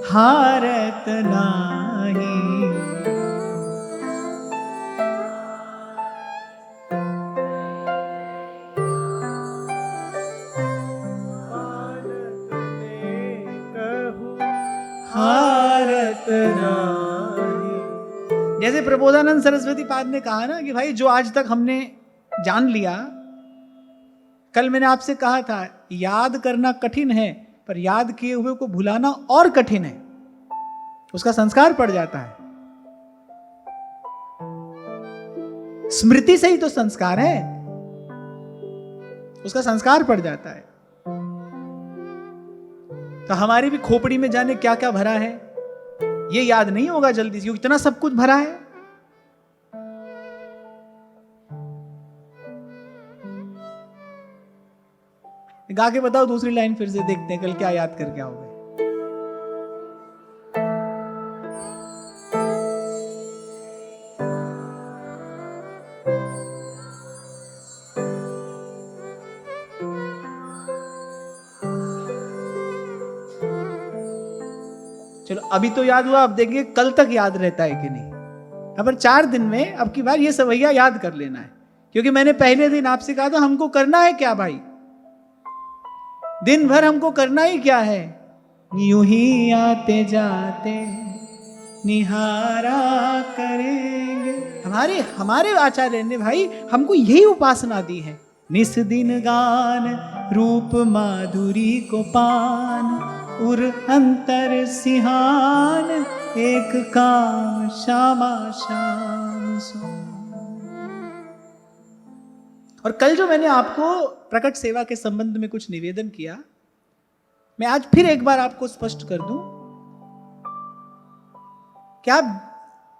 हारत नाही। जैसे प्रबोधानंद सरस्वती पाद ने कहा ना कि भाई जो आज तक हमने जान लिया, कल मैंने आपसे कहा था याद करना कठिन है, पर याद किए हुए को भुलाना और कठिन है, उसका संस्कार पड़ जाता है। स्मृति से ही तो संस्कार है, उसका संस्कार पड़ जाता है। तो हमारी भी खोपड़ी में जाने क्या क्या भरा है ये याद नहीं होगा जल्दी से, क्योंकि इतना सब कुछ भरा है। गा के बताओ दूसरी लाइन फिर से, देखते हैं कल क्या याद करके आओगे। चलो अभी तो याद हुआ, अब देखिए कल तक याद रहता है कि नहीं। अब 4 दिन में अब की बार ये सवैया याद कर लेना है, क्योंकि मैंने पहले दिन आपसे कहा था हमको करना है क्या भाई, दिन भर हमको करना ही क्या है, यूं ही आते जाते निहारा करेंगे। हमारे आचार्य ने भाई हमको यही उपासना दी है, निस दिन गान रूप माधुरी को पान, उर अंतर सिहान एक काम श्यामा श्याम सो। और कल जो मैंने आपको प्रकट सेवा के संबंध में कुछ निवेदन किया, मैं आज फिर एक बार आपको स्पष्ट कर दूं कि आप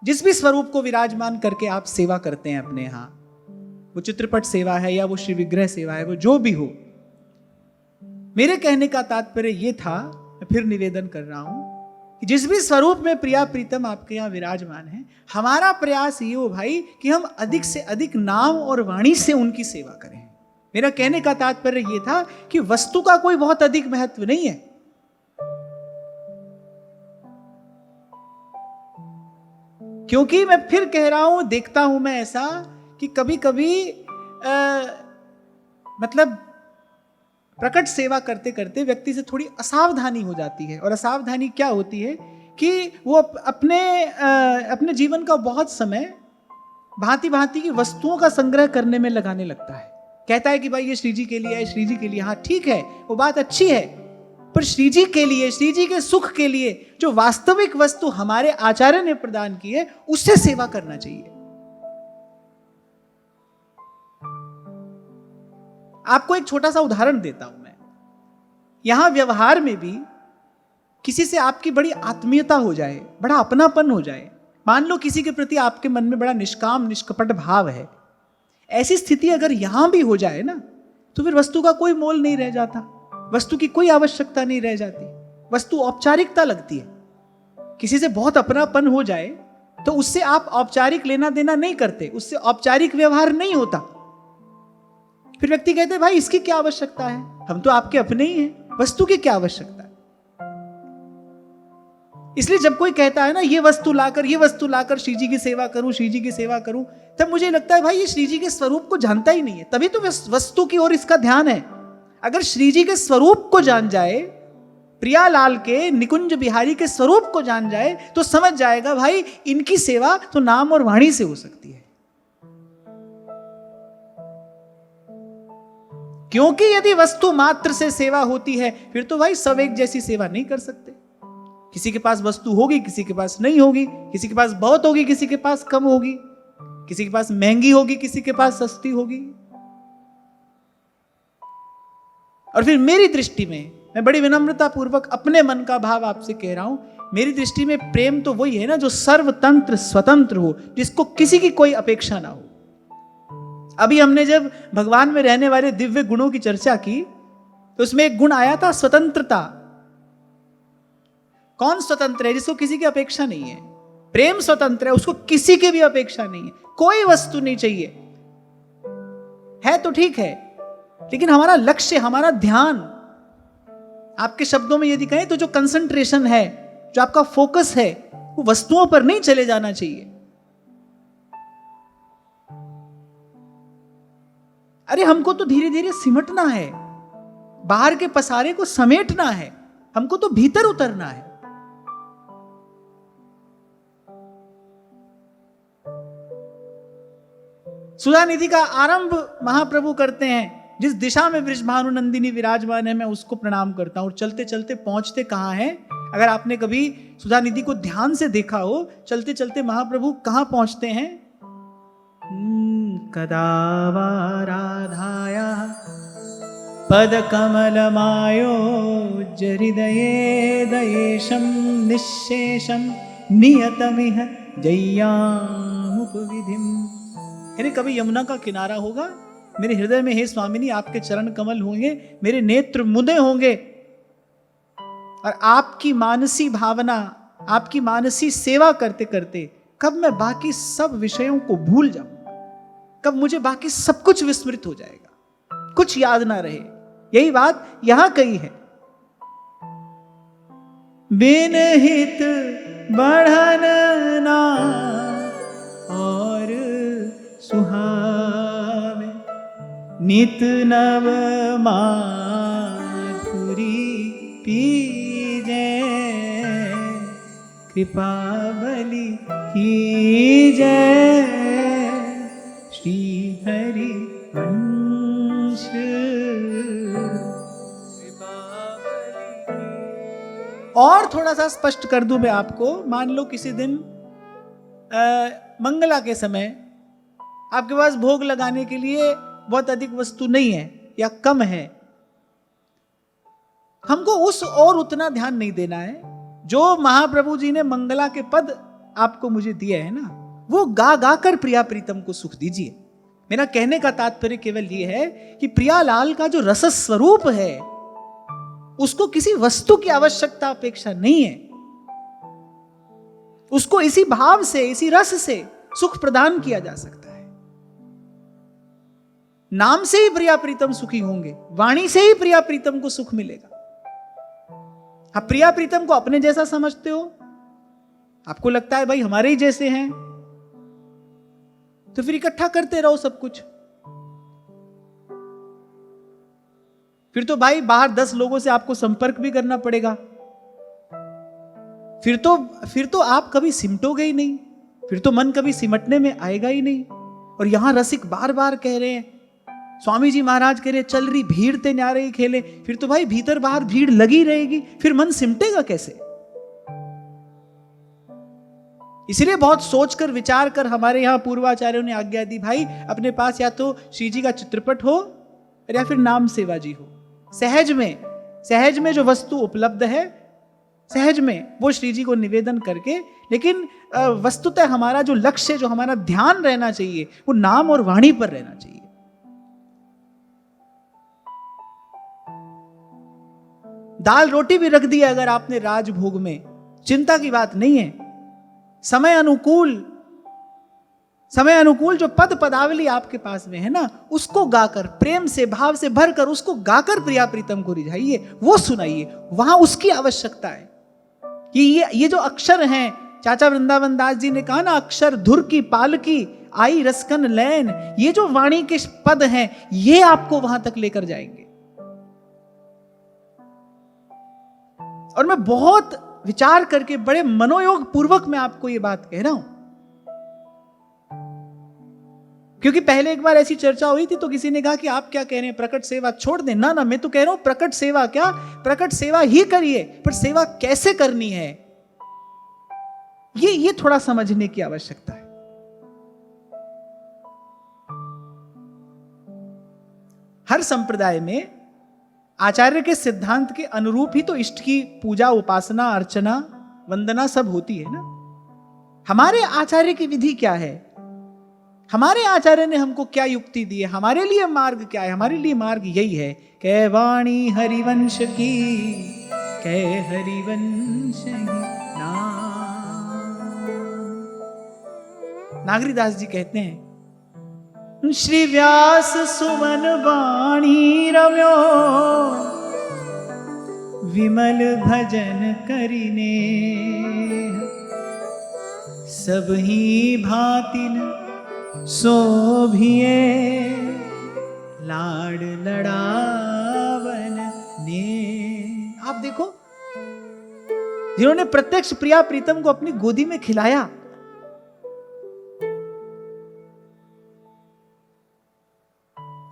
जिस भी स्वरूप को विराजमान करके आप सेवा करते हैं अपने यहां, वो चित्रपट सेवा है या वो श्री विग्रह सेवा है, वो जो भी हो, मेरे कहने का तात्पर्य ये था, मैं फिर निवेदन कर रहा हूं कि जिस भी स्वरूप में प्रिया प्रीतम आपके यहां विराजमान है, हमारा प्रयास ये हो भाई कि हम अधिक से अधिक नाम और वाणी से उनकी सेवा करें। मेरा कहने का तात्पर्य ये था कि वस्तु का कोई बहुत अधिक महत्व नहीं है, क्योंकि मैं फिर कह रहा हूं, देखता हूं मैं ऐसा कि कभी कभी मतलब प्रकट सेवा करते करते व्यक्ति से थोड़ी असावधानी हो जाती है। और असावधानी क्या होती है कि वो अपने जीवन का बहुत समय भांति भांति की वस्तुओं का संग्रह करने में लगाने लगता है। कहता है कि भाई ये श्री जी के लिए है, श्री जी के लिए। हाँ ठीक है, वो बात अच्छी है, पर श्री जी के लिए, श्री जी के सुख के लिए जो वास्तविक वस्तु हमारे आचार्य ने प्रदान की है, उससे सेवा करना चाहिए। आपको एक छोटा सा उदाहरण देता हूं मैं। यहां व्यवहार में भी किसी से आपकी बड़ी आत्मीयता हो जाए, बड़ा अपनापन हो जाए, मान लो किसी के प्रति आपके मन में बड़ा निष्काम निष्कपट भाव है, ऐसी स्थिति अगर यहां भी हो जाए ना, तो फिर वस्तु का कोई मोल नहीं रह जाता, वस्तु की कोई आवश्यकता नहीं रह जाती, वस्तु औपचारिकता लगती है। किसी से बहुत अपनापन हो जाए तो उससे आप औपचारिक लेना देना नहीं करते, उससे औपचारिक व्यवहार नहीं होता, फिर व्यक्ति कहते हैं भाई इसकी क्या आवश्यकता है, हम तो आपके अपने ही हैं, वस्तु की क्या आवश्यकता है। इसलिए जब कोई कहता है ना ये वस्तु लाकर श्री जी की सेवा करूं, श्री जी की सेवा करूं, तब मुझे लगता है भाई ये श्री जी के स्वरूप को जानता ही नहीं है, तभी तो वस्तु की ओर इसका ध्यान है। अगर श्री जी के स्वरूप को जान जाए, प्रियालाल के निकुंज बिहारी के स्वरूप को जान जाए, तो समझ जाएगा भाई इनकी सेवा तो नाम और वाणी से हो सकती है। क्योंकि यदि वस्तु मात्र से सेवा होती है, फिर तो भाई सब एक जैसी सेवा नहीं कर सकते। किसी के पास वस्तु होगी, किसी के पास नहीं होगी, किसी के पास बहुत होगी, किसी के पास कम होगी, किसी के पास महंगी होगी, किसी के पास सस्ती होगी। और फिर मेरी दृष्टि में, मैं बड़ी विनम्रता पूर्वक अपने मन का भाव आपसे कह रहा हूं, मेरी दृष्टि में प्रेम तो वही है ना जो सर्वतंत्र स्वतंत्र हो, जिसको किसी की कोई अपेक्षा ना हो। अभी हमने जब भगवान में रहने वाले दिव्य गुणों की चर्चा की, तो उसमें एक गुण आया था स्वतंत्रता। कौन स्वतंत्र है? जिसको किसी की अपेक्षा नहीं है। प्रेम स्वतंत्र है, उसको किसी की भी अपेक्षा नहीं है, कोई वस्तु नहीं चाहिए। है तो ठीक है, लेकिन हमारा लक्ष्य, हमारा ध्यान, आपके शब्दों में यदि कहें तो जो कंसंट्रेशन है, जो आपका फोकस है, वो वस्तुओं पर नहीं चले जाना चाहिए। अरे हमको तो धीरे धीरे सिमटना है, बाहर के पसारे को समेटना है, हमको तो भीतर उतरना है। सुधानिधि का आरंभ महाप्रभु करते हैं, जिस दिशा में वृषभानु नंदिनी विराजमान है मैं उसको प्रणाम करता हूं। और चलते चलते पहुंचते कहां हैं? अगर आपने कभी सुधानिधि को ध्यान से देखा हो, चलते चलते महाप्रभु कहां पहुंचते हैं? कदा वा राधाया पद कमल मायोज्य हृदये दयेशम निशेषम नियतमिह जय्यामुपविधिम। यानी कभी यमुना का किनारा होगा, मेरे हृदय में हे स्वामिनी आपके चरण कमल होंगे, मेरे नेत्र मुदे होंगे, और आपकी मानसी भावना, आपकी मानसी सेवा करते करते कब मैं बाकी सब विषयों को भूल जाऊं, कब मुझे बाकी सब कुछ विस्मृत हो जाएगा, कुछ याद ना रहे। यही बात यहां कही है। बिन हित बढ़न ना और सुहावे, नित नव माधुरी पीजे, कृपा बलि कीजे, श्री हरि वंश। और थोड़ा सा स्पष्ट कर दूं मैं आपको, मान लो किसी दिन मंगला के समय आपके पास भोग लगाने के लिए बहुत अधिक वस्तु नहीं है या कम है, हमको उस और उतना ध्यान नहीं देना है। जो महाप्रभु जी ने मंगला के पद आपको मुझे दिए है ना, वो गा गा कर प्रिया प्रीतम को सुख दीजिए। मेरा कहने का तात्पर्य केवल ये है कि प्रियालाल का जो रस स्वरूप है, उसको किसी वस्तु की आवश्यकता अपेक्षा नहीं है। उसको इसी भाव से, इसी रस से सुख प्रदान किया जा सकता है। नाम से ही प्रिया प्रीतम सुखी होंगे, वाणी से ही प्रिया प्रीतम को सुख मिलेगा। आप प्रिया प्रीतम को अपने जैसा समझते हो, आपको लगता है भाई हमारे ही जैसे हैं, तो फिर इकट्ठा करते रहो सब कुछ। फिर तो भाई बाहर 10 लोगों से आपको संपर्क भी करना पड़ेगा। फिर तो आप कभी सिमटोगे ही नहीं, फिर तो मन कभी सिमटने में आएगा ही नहीं। और यहां रसिक बार बार कह रहे हैं, स्वामी जी महाराज कह रहे चल रही भीड़ ते न्यारे खेले, फिर तो भाई भीतर बाहर भीड़ लगी रहेगी, फिर मन सिमटेगा कैसे? इसलिए बहुत सोचकर विचार कर हमारे यहां पूर्वाचार्यों ने आज्ञा दी, भाई अपने पास या तो श्री जी का चित्रपट हो या फिर नाम सेवा जी हो। सहज में जो वस्तु उपलब्ध है, सहज में वो श्री जी को निवेदन करके, लेकिन वस्तुतः हमारा जो लक्ष्य, जो हमारा ध्यान रहना चाहिए, वो नाम और वाणी पर रहना चाहिए। दाल रोटी भी रख दिया अगर आपने राजभोग में, चिंता की बात नहीं है। समय अनुकूल समय अनुकूल जो पद पदावली आपके पास में है ना, उसको गाकर, प्रेम से, भाव से भरकर उसको गाकर प्रिया प्रीतम को रिझाइए, वो सुनाइए। वहां उसकी आवश्यकता है कि ये जो अक्षर हैं, चाचा वृंदावन दास जी ने कहा ना, अक्षर धुर की पालकी आई रसकन लैन, ये जो वाणी के पद हैं, ये आपको वहां तक लेकर जाएंगे। और मैं बहुत विचार करके, बड़े मनोयोग पूर्वक मैं आपको ये बात कह रहा हूं, क्योंकि पहले एक बार ऐसी चर्चा हुई थी तो किसी ने कहा कि आप क्या कह रहे हैं, प्रकट सेवा छोड़ दें। ना, मैं तो कह रहा हूं प्रकट सेवा क्या, प्रकट सेवा ही करिए, पर सेवा कैसे करनी है, ये थोड़ा समझने की आवश्यकता है। हर संप्रदाय में आचार्य के सिद्धांत के अनुरूप ही तो इष्ट की पूजा, उपासना, अर्चना, वंदना सब होती है ना। हमारे आचार्य की विधि क्या है, हमारे आचार्य ने हमको क्या युक्ति दी है, हमारे लिए मार्ग क्या है। हमारे लिए मार्ग यही है, कै वाणी हरिवंश की, कै हरिवंश नागरीदास जी कहते हैं, श्री व्यास सुमन वाणी रम्यो, विमल भजन करिने, सब ही भातिन सोभिए, लाड लड़ावन ने। आप देखो, जिन्होंने प्रत्यक्ष प्रिया प्रीतम को अपनी गोदी में खिलाया,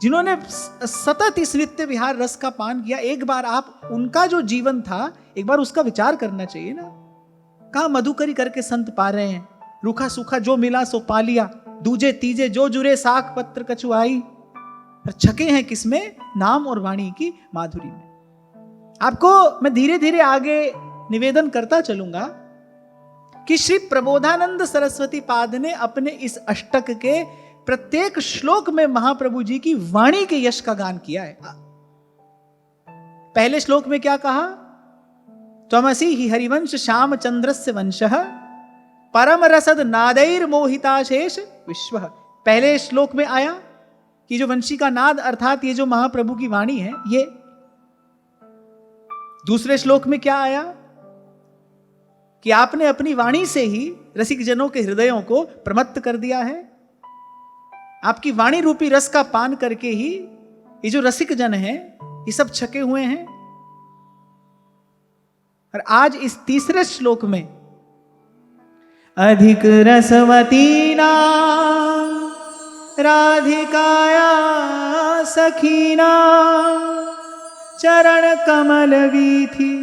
जिन्होंने सतत इस नित्य विहार रस का पान किया, एक बार आप उनका जो जीवन था, एक बार उसका विचार करना चाहिए ना। कहां मधुकरी करके संत पा रहे हैं, रूखा सूखा जो मिला सो पा लिया, दूजे तीजे जो जुरे साख पत्र कछुआई, पर छके हैं किसमें, नाम और वाणी की माधुरी में। आपको मैं धीरे धीरे आगे निवेदन करता चलूंगा कि श्री प्रबोधानंद सरस्वती पाद ने अपने इस अष्टक के प्रत्येक श्लोक में महाप्रभु जी की वाणी के यश का गान किया है। पहले श्लोक में क्या कहा, त्वमसि ही हरिवंश श्याम चंद्रस्य वंशः, परम रसद नादैर मोहिताशेष विश्व। पहले श्लोक में आया कि जो वंशी का नाद अर्थात ये जो महाप्रभु की वाणी है ये। दूसरे श्लोक में क्या आया कि आपने अपनी वाणी से ही रसिक जनों के हृदयों को प्रमत्त कर दिया है। आपकी वाणी रूपी रस का पान करके ही ये जो रसिक जन हैं ये सब छके हुए हैं। और आज इस तीसरे श्लोक में अधिक रसवती नाम राधिकाया सखीना, चरण कमल वीथि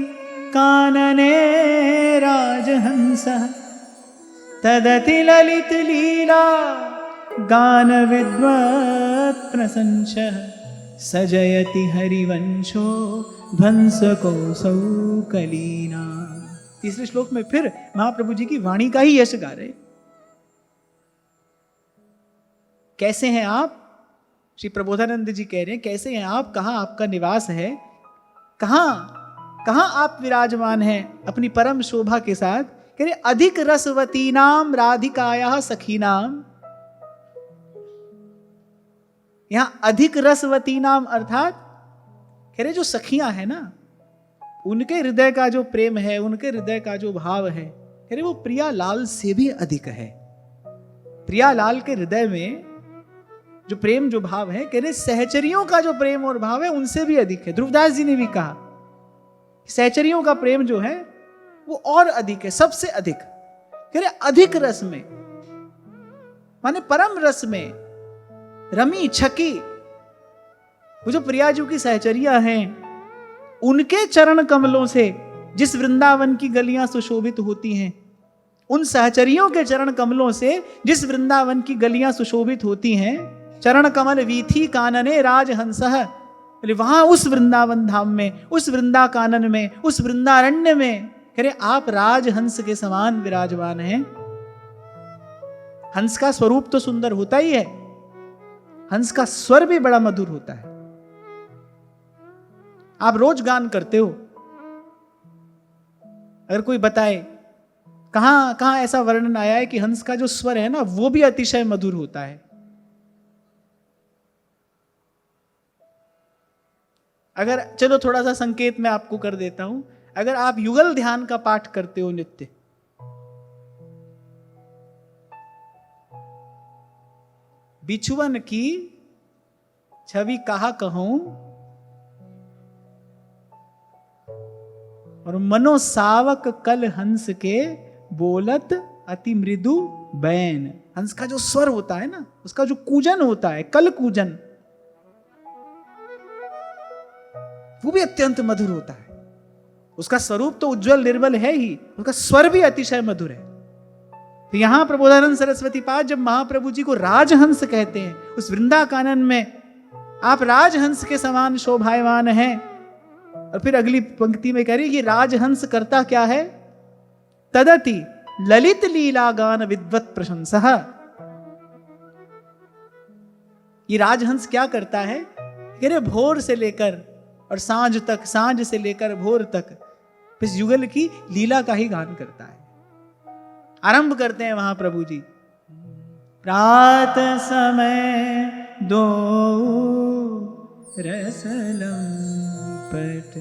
कानने राजहंस, तदति ललित लीला गान विद्वत् प्रशंस, सजयति हरिवंशो ध्वंस कौसौ कलीना। तीसरे श्लोक में फिर महाप्रभु जी की वाणी का ही यश गा रहे। कैसे हैं आप, श्री प्रबोधानंद जी कह रहे हैं कैसे हैं आप, कहां आपका निवास है, कहां आप विराजमान हैं अपनी परम शोभा के साथ। कह रहे अधिक रसवती नाम राधिकाया सखी नाम। यहां अधिक रसवती नाम अर्थात कह रहे जो सखियां हैं ना, उनके हृदय का जो प्रेम है, उनके हृदय का जो भाव है, कह रहे वो प्रिया लाल से भी अधिक है। प्रिया लाल के हृदय में जो प्रेम जो भाव है, कह रहे सहचरियों का जो प्रेम और भाव है उनसे भी अधिक है। ध्रुवदास जी ने भी कहा सहचरियों का प्रेम जो है वो और अधिक है, सबसे अधिक। कह रहे अधिक रस में माने परम रस में रमी छकी वो जो प्रियाजू की सहचरिया हैं, उनके चरण कमलों से जिस वृंदावन की गलियां सुशोभित होती हैं, उन सहचरियों के चरण कमलों से जिस वृंदावन की गलियां सुशोभित होती हैं, चरण कमल वीथी कानने राजहंसः। वहां उस वृंदावन धाम में, उस वृंदा कानन में, उस वृंदारण्य में कह रहे आप राजहंस के समान विराजमान हैं। हंस का स्वरूप तो सुंदर होता ही है, हंस का स्वर भी बड़ा मधुर होता है। आप रोज गान करते हो, अगर कोई बताए कहां कहां ऐसा वर्णन आया है कि हंस का जो स्वर है ना वो भी अतिशय मधुर होता है। अगर चलो थोड़ा सा संकेत मैं आपको कर देता हूं, अगर आप युगल ध्यान का पाठ करते हो नित्य, बिछुअन की छवि कहा कहूं और मनो सावक कल हंस के बोलत अति मृदु बैन। हंस का जो स्वर होता है ना, उसका जो कूजन होता है, कल कूजन, वो भी अत्यंत मधुर होता है। उसका स्वरूप तो उज्जवल निर्मल है ही, उसका स्वर भी अतिशय मधुर है। तो यहां प्रबोधानंद सरस्वती पाद जब महाप्रभु जी को राजहंस कहते हैं, उस वृंदा कानन में आप राजहंस के समान शोभायमान हैं, और फिर अगली पंक्ति में कह रही ये राजहंस करता क्या है, तदति ललित लीला गान विद्वत प्रशंसा। ये राजहंस क्या करता है, कह रहे भोर से लेकर और सांझ तक, सांझ से लेकर भोर तक इस युगल की लीला का ही गान करता है। आरंभ करते हैं वहां प्रभु जी, प्रात समय दो रसलम पट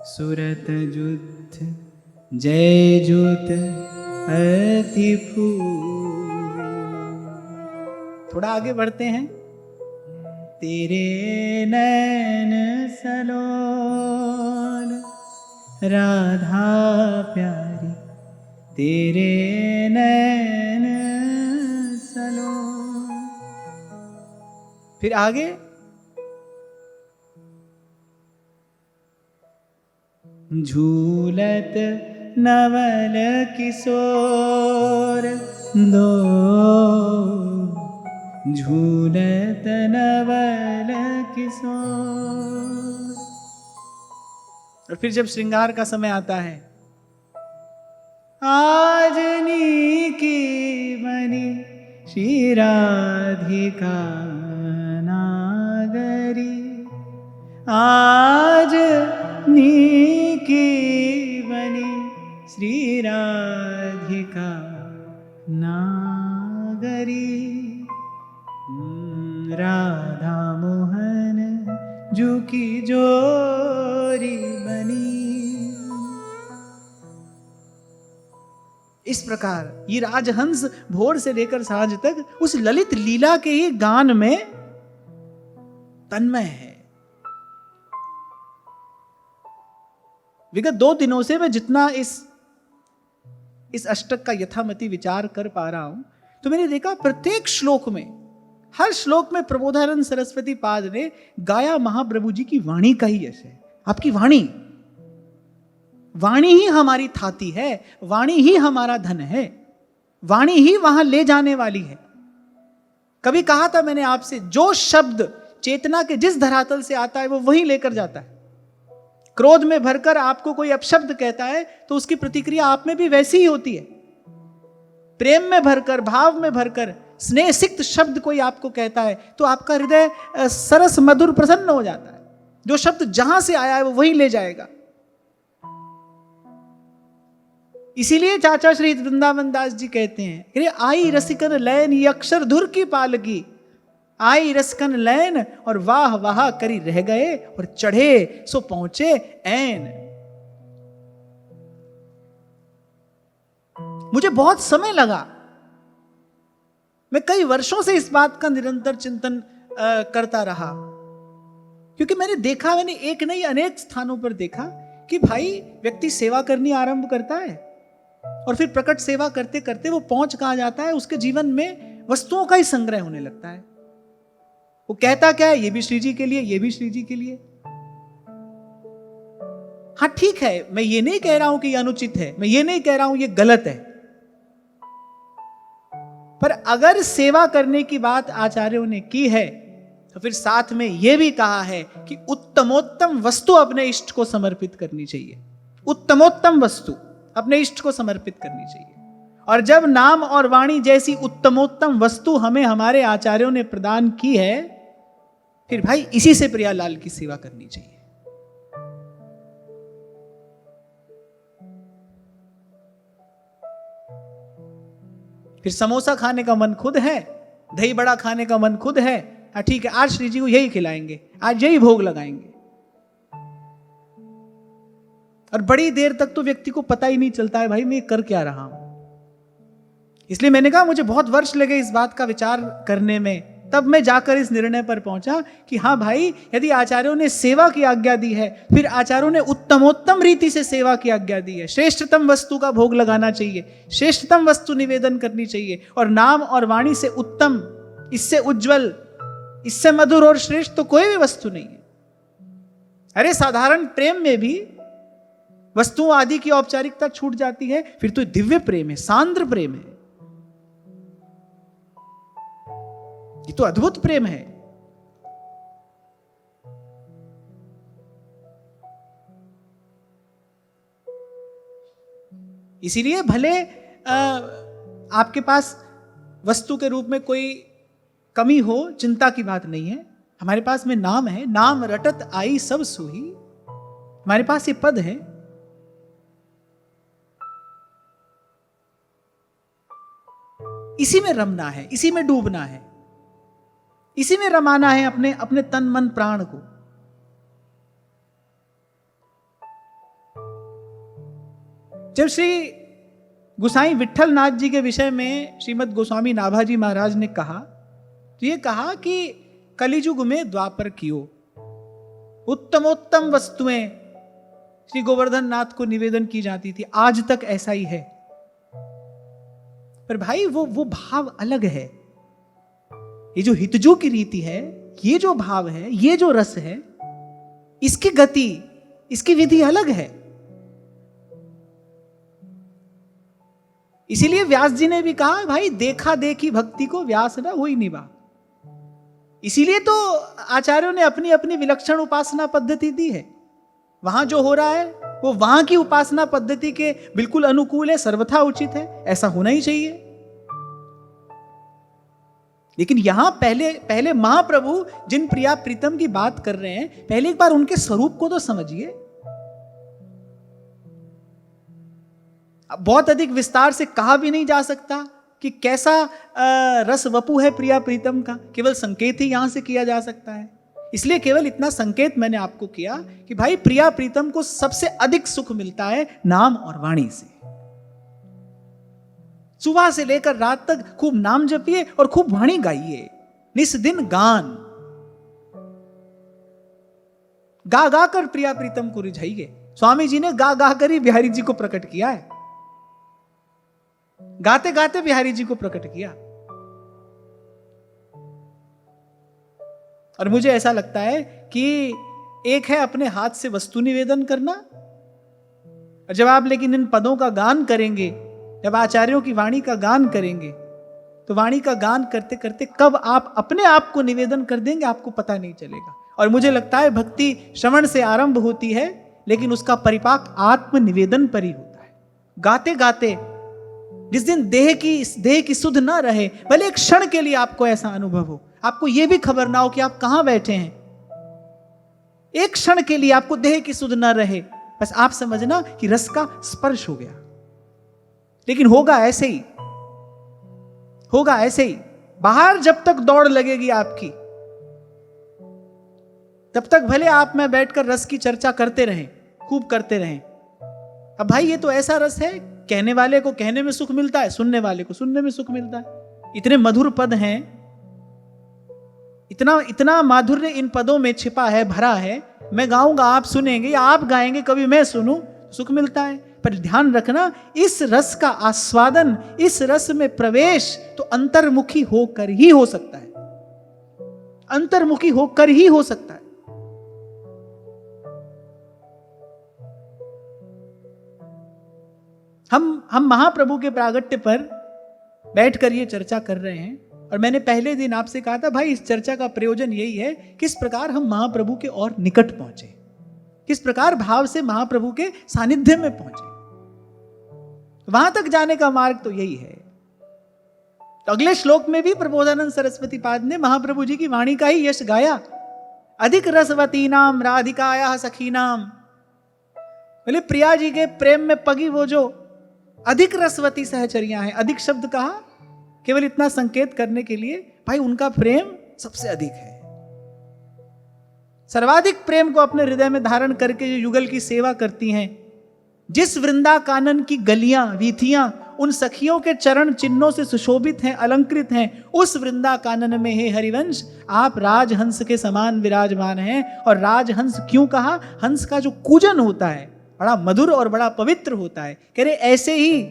सुरत जुद्ध जय जुत अति फूल। थोड़ा आगे बढ़ते हैं, तेरे नैन सलोल राधा प्यारी, तेरे नैन सलोल। फिर आगे झूलत नवल किशोर दो, झूलत नवल किशोर। और फिर जब श्रृंगार का समय आता है, आज नी की बनी श्री राधिका नागरी, आज नी की बनी श्री राधिका नागरी, राधा मोहन जू की जोरी बनी। इस प्रकार ये राजहंस भोर से लेकर सांझ तक उस ललित लीला के ही गान में तन्मय है। विगत 2 दिनों से मैं जितना इस अष्टक का यथामति विचार कर पा रहा हूं, तो मैंने देखा प्रत्येक श्लोक में, हर श्लोक में प्रबोधानंद सरस्वती पाद ने गाया महाप्रभु जी की वाणी का ही यश है। आपकी वाणी, वाणी ही हमारी थाती है, वाणी ही हमारा धन है, वाणी ही वहां ले जाने वाली है। कभी कहा था मैंने आपसे, जो शब्द चेतना के जिस धरातल से आता है वो वहीं लेकर जाता है। क्रोध में भरकर आपको कोई अपशब्द कहता है तो उसकी प्रतिक्रिया आप में भी वैसी ही होती है। प्रेम में भरकर, भाव में भरकर स्नेह सिक्त शब्द कोई आपको कहता है तो आपका हृदय सरस मधुर प्रसन्न हो जाता है। जो शब्द जहां से आया है वो वहीं ले जाएगा। इसीलिए चाचा श्री वृंदावन दास जी कहते हैं, अरे आई रसिकन लैन ये अक्षर धुर की पालकी, आई रसिकन लैन और वाह वाह करी रह गए और चढ़े सो पहुंचे ऐन। मुझे बहुत समय लगा, मैं कई वर्षों से इस बात का निरंतर चिंतन करता रहा, क्योंकि मैंने एक नहीं अनेक स्थानों पर देखा कि भाई व्यक्ति सेवा करनी आरंभ करता है और फिर प्रकट सेवा करते करते वो पहुंच कहां जाता है, उसके जीवन में वस्तुओं का ही संग्रह होने लगता है। वो कहता क्या है, ये भी श्री जी के लिए, ये भी श्री जी के लिए। हाँ ठीक है, मैं ये नहीं कह रहा हूं कि ये अनुचित है, मैं ये नहीं कह रहा हूं ये गलत है, पर अगर सेवा करने की बात आचार्यों ने की है तो फिर साथ में यह भी कहा है कि उत्तमोत्तम वस्तु अपने इष्ट को समर्पित करनी चाहिए। उत्तमोत्तम वस्तु अपने इष्ट को समर्पित करनी चाहिए। और जब नाम और वाणी जैसी उत्तमोत्तम वस्तु हमें हमारे आचार्यों ने प्रदान की है, फिर भाई इसी से प्रियालाल की सेवा करनी चाहिए। फिर समोसा खाने का मन खुद है, दही बड़ा खाने का मन खुद है, हाँ ठीक है आज श्री जी को यही खिलाएंगे, आज यही भोग लगाएंगे। और बड़ी देर तक तो व्यक्ति को पता ही नहीं चलता है भाई मैं कर क्या रहा हूं। इसलिए मैंने कहा मुझे बहुत वर्ष लगे इस बात का विचार करने में, तब मैं जाकर इस निर्णय पर पहुंचा कि हाँ भाई यदि आचार्यों ने सेवा की आज्ञा दी है, फिर आचार्यों ने उत्तमोत्तम रीति से सेवा की आज्ञा दी है, श्रेष्ठतम वस्तु का भोग लगाना चाहिए, श्रेष्ठतम वस्तु निवेदन करनी चाहिए, और नाम और वाणी से उत्तम, इससे उज्जवल, इससे मधुर और श्रेष्ठ तो कोई भी वस्तु नहीं है। अरे साधारण प्रेम में भी वस्तुओं आदि की औपचारिकता छूट जाती है, फिर तो दिव्य प्रेम है, सांद्र प्रेम है, ये तो अद्भुत प्रेम है। इसीलिए भले आपके पास वस्तु के रूप में कोई कमी हो, चिंता की बात नहीं है। हमारे पास में नाम है, नाम रटत आई सब सुही, हमारे पास ये पद है। इसी में रमना है, इसी में डूबना है, इसी में रमाना है अपने अपने तन मन प्राण को। जब श्री गोसाई विट्ठल नाथ जी के विषय में श्रीमद् गोस्वामी नाभाजी महाराज ने कहा, तो ये कहा कि कलिजुग में द्वापर कियो उत्तमोत्तम वस्तुएं श्री गोवर्धन नाथ को निवेदन की जाती थी, आज तक ऐसा ही है। पर भाई वो भाव अलग है। ये जो हितजू की रीति है, ये जो भाव है, ये जो रस है, इसकी गति, इसकी विधि अलग है। इसीलिए व्यास जी ने भी कहा भाई देखा देखी भक्ति को व्यास न हुई निभा। इसीलिए तो आचार्यों ने अपनी अपनी विलक्षण उपासना पद्धति दी है। वहां जो हो रहा है वो वहां की उपासना पद्धति के बिल्कुल अनुकूल है, सर्वथा उचित है, ऐसा होना ही चाहिए। लेकिन यहां पहले महाप्रभु जिन प्रिया प्रीतम की बात कर रहे हैं, पहले एक बार उनके स्वरूप को तो समझिए। बहुत अधिक विस्तार से कहा भी नहीं जा सकता कि कैसा रस वपु है प्रिया प्रीतम का, केवल संकेत ही यहां से किया जा सकता है। इसलिए केवल इतना संकेत मैंने आपको किया कि भाई प्रिया प्रीतम को सबसे अधिक सुख मिलता है नाम और वाणी से। सुबह से लेकर रात तक खूब नाम जपिए और खूब वाणी गाइए, निस्दिन गान गा गा कर प्रिया प्रीतम को रिझाइए। स्वामी जी ने गा गा कर ही बिहारी जी को प्रकट किया है, गाते गाते बिहारी जी को प्रकट किया। और मुझे ऐसा लगता है कि एक है अपने हाथ से वस्तु निवेदन करना, और जब आप लेकिन इन पदों का गान करेंगे, जब आचार्यों की वाणी का गान करेंगे, तो वाणी का गान करते करते कब आप अपने आप को निवेदन कर देंगे आपको पता नहीं चलेगा। और मुझे लगता है भक्ति श्रवण से आरंभ होती है, लेकिन उसका परिपाक आत्म निवेदन पर ही होता है। गाते गाते जिस दिन देह की सुध ना रहे, भले एक क्षण के लिए आपको ऐसा अनुभव हो, आपको यह भी खबर ना हो कि आप कहां बैठे हैं, एक क्षण के लिए आपको देह की सुध ना रहे, बस आप समझना कि रस का स्पर्श हो गया। लेकिन होगा ऐसे ही, होगा ऐसे ही। बाहर जब तक दौड़ लगेगी आपकी, तब तक भले आप में बैठकर रस की चर्चा करते रहें, खूब करते रहें। अब भाई ये तो ऐसा रस है, कहने वाले को कहने में सुख मिलता है, सुनने वाले को सुनने में सुख मिलता है। इतने मधुर पद हैं, इतना इतना माधुर्य इन पदों में छिपा है, भरा है। मैं गाऊंगा, आप सुनेंगे, या आप गाएंगे, कभी मैं सुनूं, सुख मिलता है। पर ध्यान रखना, इस रस का आस्वादन, इस रस में प्रवेश तो अंतर्मुखी होकर ही हो सकता है, अंतर्मुखी होकर ही हो सकता है। हम महाप्रभु के प्रागट्य पर बैठकर ये चर्चा कर रहे हैं, और मैंने पहले दिन आपसे कहा था भाई इस चर्चा का प्रयोजन यही है, किस प्रकार हम महाप्रभु के और निकट पहुंचे, किस प्रकार भाव से महाप्रभु के सानिध्य में पहुंचे। वहां तक जाने का मार्ग तो यही है। तो अगले श्लोक में भी प्रबोधानंद सरस्वती पाद ने महाप्रभु जी की वाणी का ही यश गाया। अधिक रसवती नाम राधिकाया सखी नाम, बोले प्रिया जी के प्रेम में पगी वो जो अधिक रसवती सहचरियां हैं। अधिक शब्द कहा केवल इतना संकेत करने के लिए भाई उनका प्रेम सबसे अधिक है। सर्वाधिक प्रेम को अपने हृदय में धारण करके जो युगल की सेवा करती हैं, जिस वृंदा कानन की गलियां वीथियां उन सखियों के चरण चिन्हों से सुशोभित हैं, अलंकृत हैं, उस वृंदा कानन में हे हरिवंश आप राजहंस के समान विराजमान हैं। और राजहंस क्यों कहा? हंस का जो कूजन होता है बड़ा मधुर और बड़ा पवित्र होता है। कह रहे ऐसे ही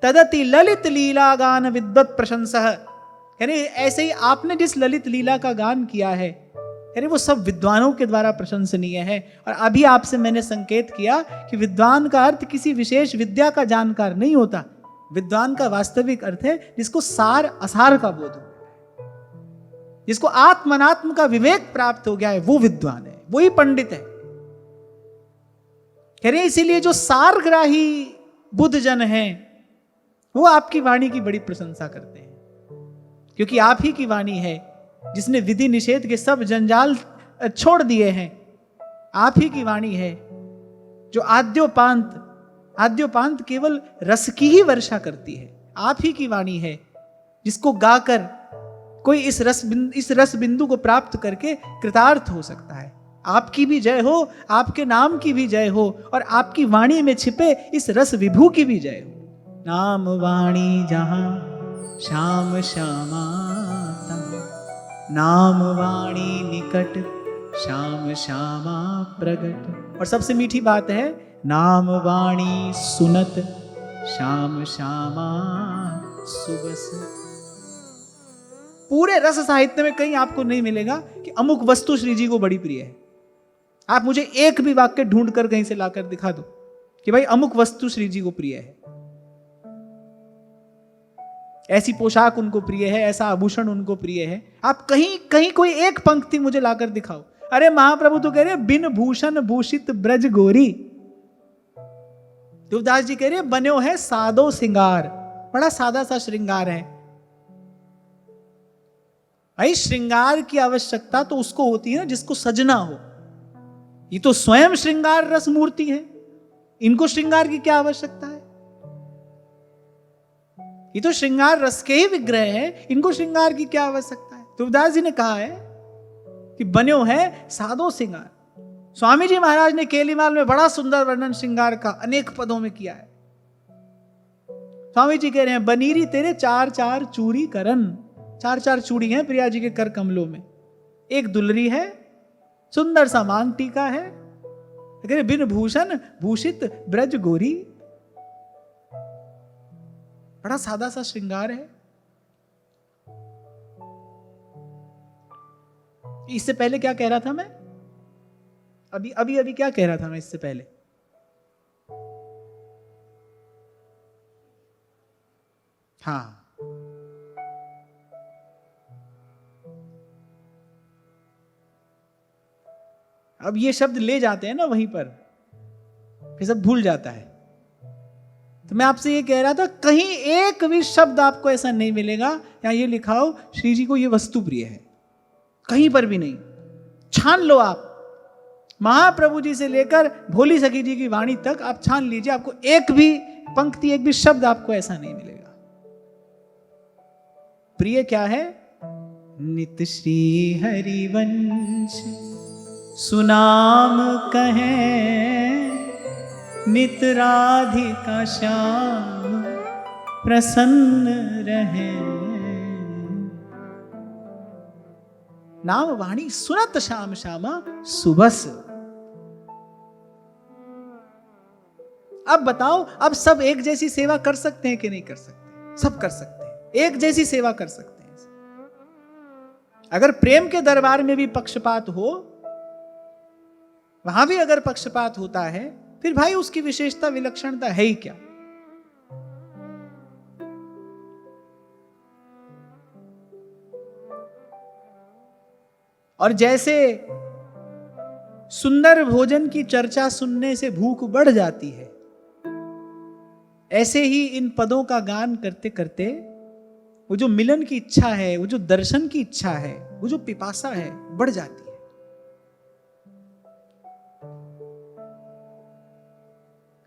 तदति ललित लीला गान विद्वत प्रशंसः, कह रहे ऐसे ही आपने जिस ललित लीला का गान किया है, कह रहे वो सब विद्वानों के द्वारा प्रशंसनीय है। और अभी आपसे मैंने संकेत किया कि विद्वान का अर्थ किसी विशेष विद्या का जानकार नहीं होता। विद्वान का वास्तविक अर्थ है जिसको सार असार का बोध हो गया है, जिसको आत्मनात्म का विवेक प्राप्त हो गया है, वो विद्वान है, वही पंडित है। कह रहे इसीलिए जो सारग्राही बुद्ध जन हैं वो आपकी वाणी की बड़ी प्रशंसा करते हैं, क्योंकि आप ही की वाणी है जिसने विधि निषेध के सब जंजाल छोड़ दिए हैं। आप ही की वाणी है जो आद्योपांत केवल रस की ही वर्षा करती है। आप ही की वाणी है जिसको गाकर कोई इस रस बिंदु को प्राप्त करके कृतार्थ हो सकता है। आपकी भी जय हो, आपके नाम की भी जय हो, और आपकी वाणी में छिपे इस रस विभू की भी जय हो। नाम वाणी जहां श्याम श्यामाता, नाम वाणी निकट श्याम श्यामा प्रगट। और सबसे मीठी बात है नाम वाणी सुनत श्याम श्यामा सुबस। पूरे रस साहित्य में कहीं आपको नहीं मिलेगा कि अमुक वस्तु श्री जी को बड़ी प्रिय है। आप मुझे एक भी वाक्य ढूंढ कर कहीं से लाकर दिखा दो कि भाई अमुक वस्तु श्री जी को प्रिय है, ऐसी पोशाक उनको प्रिय है, ऐसा आभूषण उनको प्रिय है। आप कहीं कोई एक पंक्ति मुझे लाकर दिखाओ। अरे महाप्रभु तो कह रहे बिन भूषण भूषित ब्रज गोरी। तुलसीदास जी कह रहे बन्यो है सादो सिंगार, बड़ा सादा सा श्रृंगार है। भाई श्रृंगार की आवश्यकता तो उसको होती है ना जिसको सजना हो। ये तो स्वयं श्रृंगार रस मूर्ति है, इनको श्रृंगार की क्या आवश्यकता है? ये तो श्रृंगार रस के ही विग्रह है, इनको श्रृंगार की क्या आवश्यकता है? तुलसीदास जी ने कहा है कि बन्यो है सादो सिंगार। स्वामी जी महाराज ने केलीमाल में बड़ा सुंदर वर्णन श्रृंगार का अनेक पदों में किया है। स्वामी जी कह रहे हैं बनीरी तेरे चार चार चूड़ी करन। चार चार चूड़ी हैं प्रिया जी के कर कमलों में, एक दुलरी है, सुंदर सा मांग टीका है, बिन भूषण भूषित ब्रज गोरी। बड़ा सादा सा श्रृंगार है। इससे पहले क्या कह रहा था मैं? अभी क्या कह रहा था मैं इससे पहले? हाँ, अब ये शब्द ले जाते हैं ना वहीं पर, फिर सब भूल जाता है। तो मैं आपसे ये कह रहा था कहीं एक भी शब्द आपको ऐसा नहीं मिलेगा या ये लिखा हो श्री जी को ये वस्तु प्रिय है, कहीं पर भी नहीं। छान लो आप, महाप्रभु जी से लेकर भोली सखी जी की वाणी तक आप छान लीजिए, आपको एक भी पंक्ति एक भी शब्द आपको ऐसा नहीं मिलेगा। प्रिय क्या है? नित श्री हरिवंश सुनाम कहें, नित राधिका श्याम प्रसन्न रहे। नाम वाणी सुनत श्याम श्यामा सुबस। अब बताओ, अब सब एक जैसी सेवा कर सकते हैं कि नहीं कर सकते? सब कर सकते हैं, एक जैसी सेवा कर सकते हैं। अगर प्रेम के दरबार में भी पक्षपात हो, वहां भी अगर पक्षपात होता है, फिर भाई उसकी विशेषता विलक्षणता है ही क्या? और जैसे सुंदर भोजन की चर्चा सुनने से भूख बढ़ जाती है, ऐसे ही इन पदों का गान करते करते वो जो मिलन की इच्छा है, वो जो दर्शन की इच्छा है, वो जो पिपासा है, बढ़ जाती है।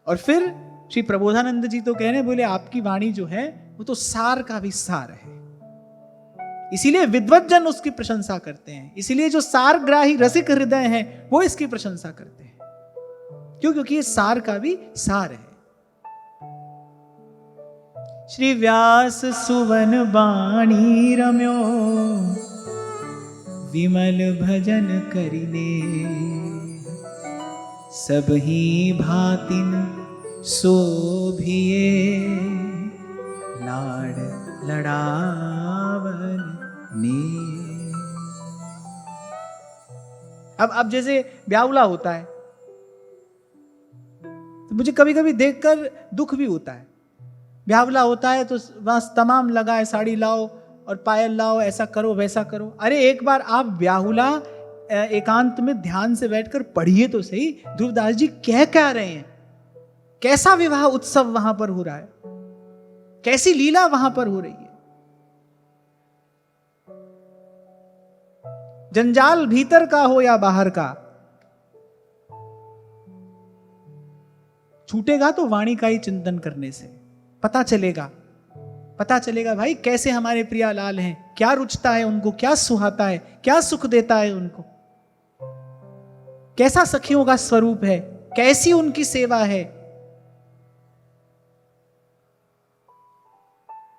और फिर श्री प्रबोधानंद जी तो कह रहे हैं, बोले आपकी वाणी जो है वो तो सार का भी सार है। इसीलिए विद्वज्जन उसकी प्रशंसा करते हैं, इसीलिए जो सारग्राही रसिक हृदय हैं वो इसकी प्रशंसा करते हैं। क्यों? क्योंकि ये सार का भी सार है। श्री व्यास सुवन बाणी रम्यो, विमल भजन करिने, सबही भातिन शोभिए, लाड लड़ावन ने। अब जैसे ब्याहुला होता है तो मुझे कभी कभी देखकर दुख भी होता है। ब्याहुला होता है तो बस तमाम लगाए, साड़ी लाओ और पायल लाओ, ऐसा करो वैसा करो। अरे एक बार आप ब्याहुला एकांत में ध्यान से बैठकर पढ़िए तो सही, ध्रुवदास जी क्या रहे हैं, कैसा विवाह उत्सव वहां पर हो रहा है, कैसी लीला वहां पर हो रही है। जंजाल भीतर का हो या बाहर का, छूटेगा तो वाणी का ही चिंतन करने से पता चलेगा भाई कैसे हमारे प्रियालाल हैं, क्या रुचता है उनको, क्या सुहाता है, क्या सुख देता है उनको, कैसा सखियों का स्वरूप है, कैसी उनकी सेवा है,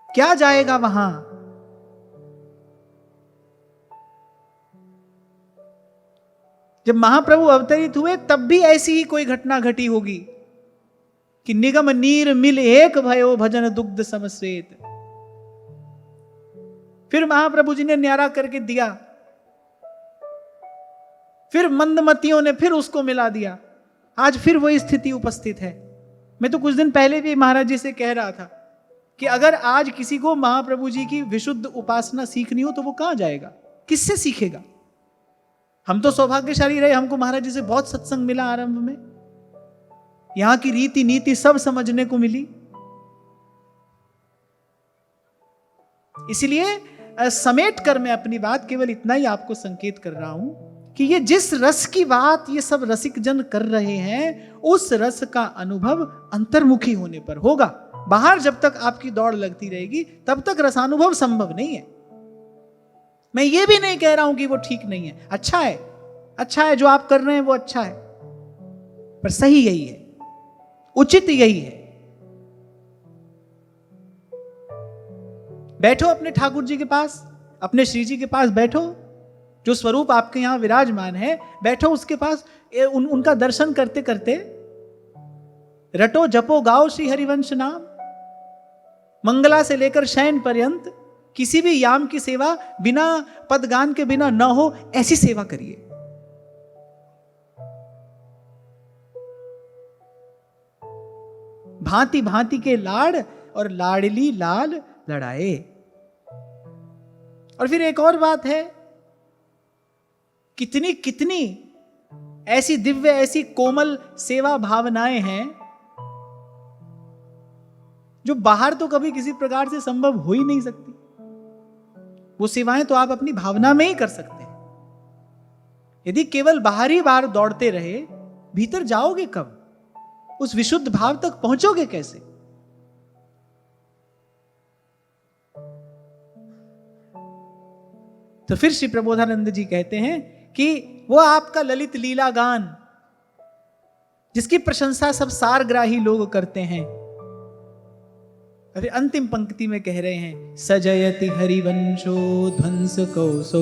क्या जाएगा वहां। जब महाप्रभु अवतरित हुए तब भी ऐसी ही कोई घटना घटी होगी कि निगम नीर मिल एक भयो, भजन दुग्ध समश्वेत। फिर महाप्रभु जी ने न्यारा करके दिया, फिर मंदमतियों ने फिर उसको मिला दिया, आज फिर वही स्थिति उपस्थित है। मैं तो कुछ दिन पहले भी महाराज जी से कह रहा था कि अगर आज किसी को महाप्रभु जी की विशुद्ध उपासना सीखनी हो तो वो कहां जाएगा, किससे सीखेगा। हम तो सौभाग्यशाली रहे, हमको महाराज जी से बहुत सत्संग मिला, आरंभ में यहां की रीति नीति सब समझने को मिली। इसलिए समेट कर मैं अपनी बात केवल इतना ही आपको संकेत कर रहा हूं कि ये जिस रस की बात ये सब रसिक जन कर रहे हैं, उस रस का अनुभव अंतर्मुखी होने पर होगा। बाहर जब तक आपकी दौड़ लगती रहेगी तब तक रसानुभव संभव नहीं है। मैं ये भी नहीं कह रहा हूं कि वो ठीक नहीं है, अच्छा है जो आप कर रहे हैं वो अच्छा है, पर सही यही है, उचित यही है। बैठो अपने ठाकुर जी के पास, अपने श्री जी के पास बैठो, जो स्वरूप आपके यहां विराजमान है, बैठो उसके पास, उनका दर्शन करते करते रटो जपो गाओ श्री हरिवंश नाम। मंगला से लेकर शयन पर्यंत किसी भी याम की सेवा बिना पदगान के बिना न हो, ऐसी सेवा करिए। भांति भांति के लाड़ और लाडली लाल लड़ाए। और फिर एक और बात है, कितनी कितनी ऐसी दिव्य ऐसी कोमल सेवा भावनाएं हैं जो बाहर तो कभी किसी प्रकार से संभव हो ही नहीं सकती। वो सेवाएं तो आप अपनी भावना में ही कर सकते हैं। यदि केवल बाहर ही बाहर दौड़ते रहे, भीतर जाओगे कब, उस विशुद्ध भाव तक पहुंचोगे कैसे। तो फिर श्री प्रबोधानंद जी कहते हैं कि वो आपका ललित लीला गान जिसकी प्रशंसा सब सारग्राही लोग करते हैं, अरे अंतिम पंक्ति में कह रहे हैं, सजयति हरिवंशो ध्वंस कौसौ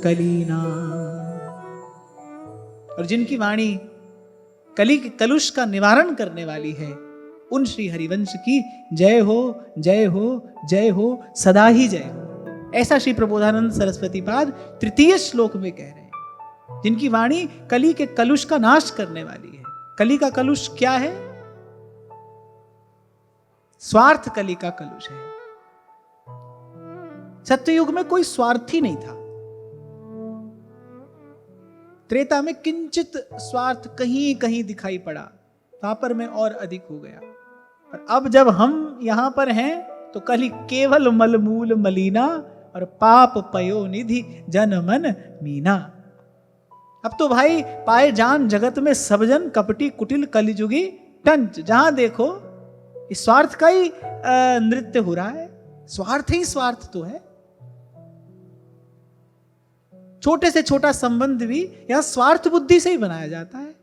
कलीना। और जिनकी वाणी कली के कलुष का निवारण करने वाली है, उन श्री हरिवंश की जय हो जय हो जय हो, सदा ही जय हो। ऐसा श्री प्रबोधानंद सरस्वती पाद तृतीय श्लोक में कह रहे हैं, जिनकी वाणी कली के कलुष का नाश करने वाली है। कली का कलुष क्या है? स्वार्थ कली का कलुष है। सत्ययुग में कोई स्वार्थी नहीं था। त्रेता में किंचित स्वार्थ कहीं कहीं दिखाई पड़ा, द्वापर में और अधिक हो गया। और अब जब हम यहां पर हैं तो कली केवल मलमूल मलीना और पाप पयो निधि जन मन मीना। अब तो भाई पाए जान जगत में सब जन कपटी कुटिल कलिजुगी टंच। जहां देखो इस स्वार्थ का ही नृत्य हो रहा है। स्वार्थ ही स्वार्थ तो है। छोटे से छोटा संबंध भी यहां स्वार्थ बुद्धि से ही बनाया जाता है।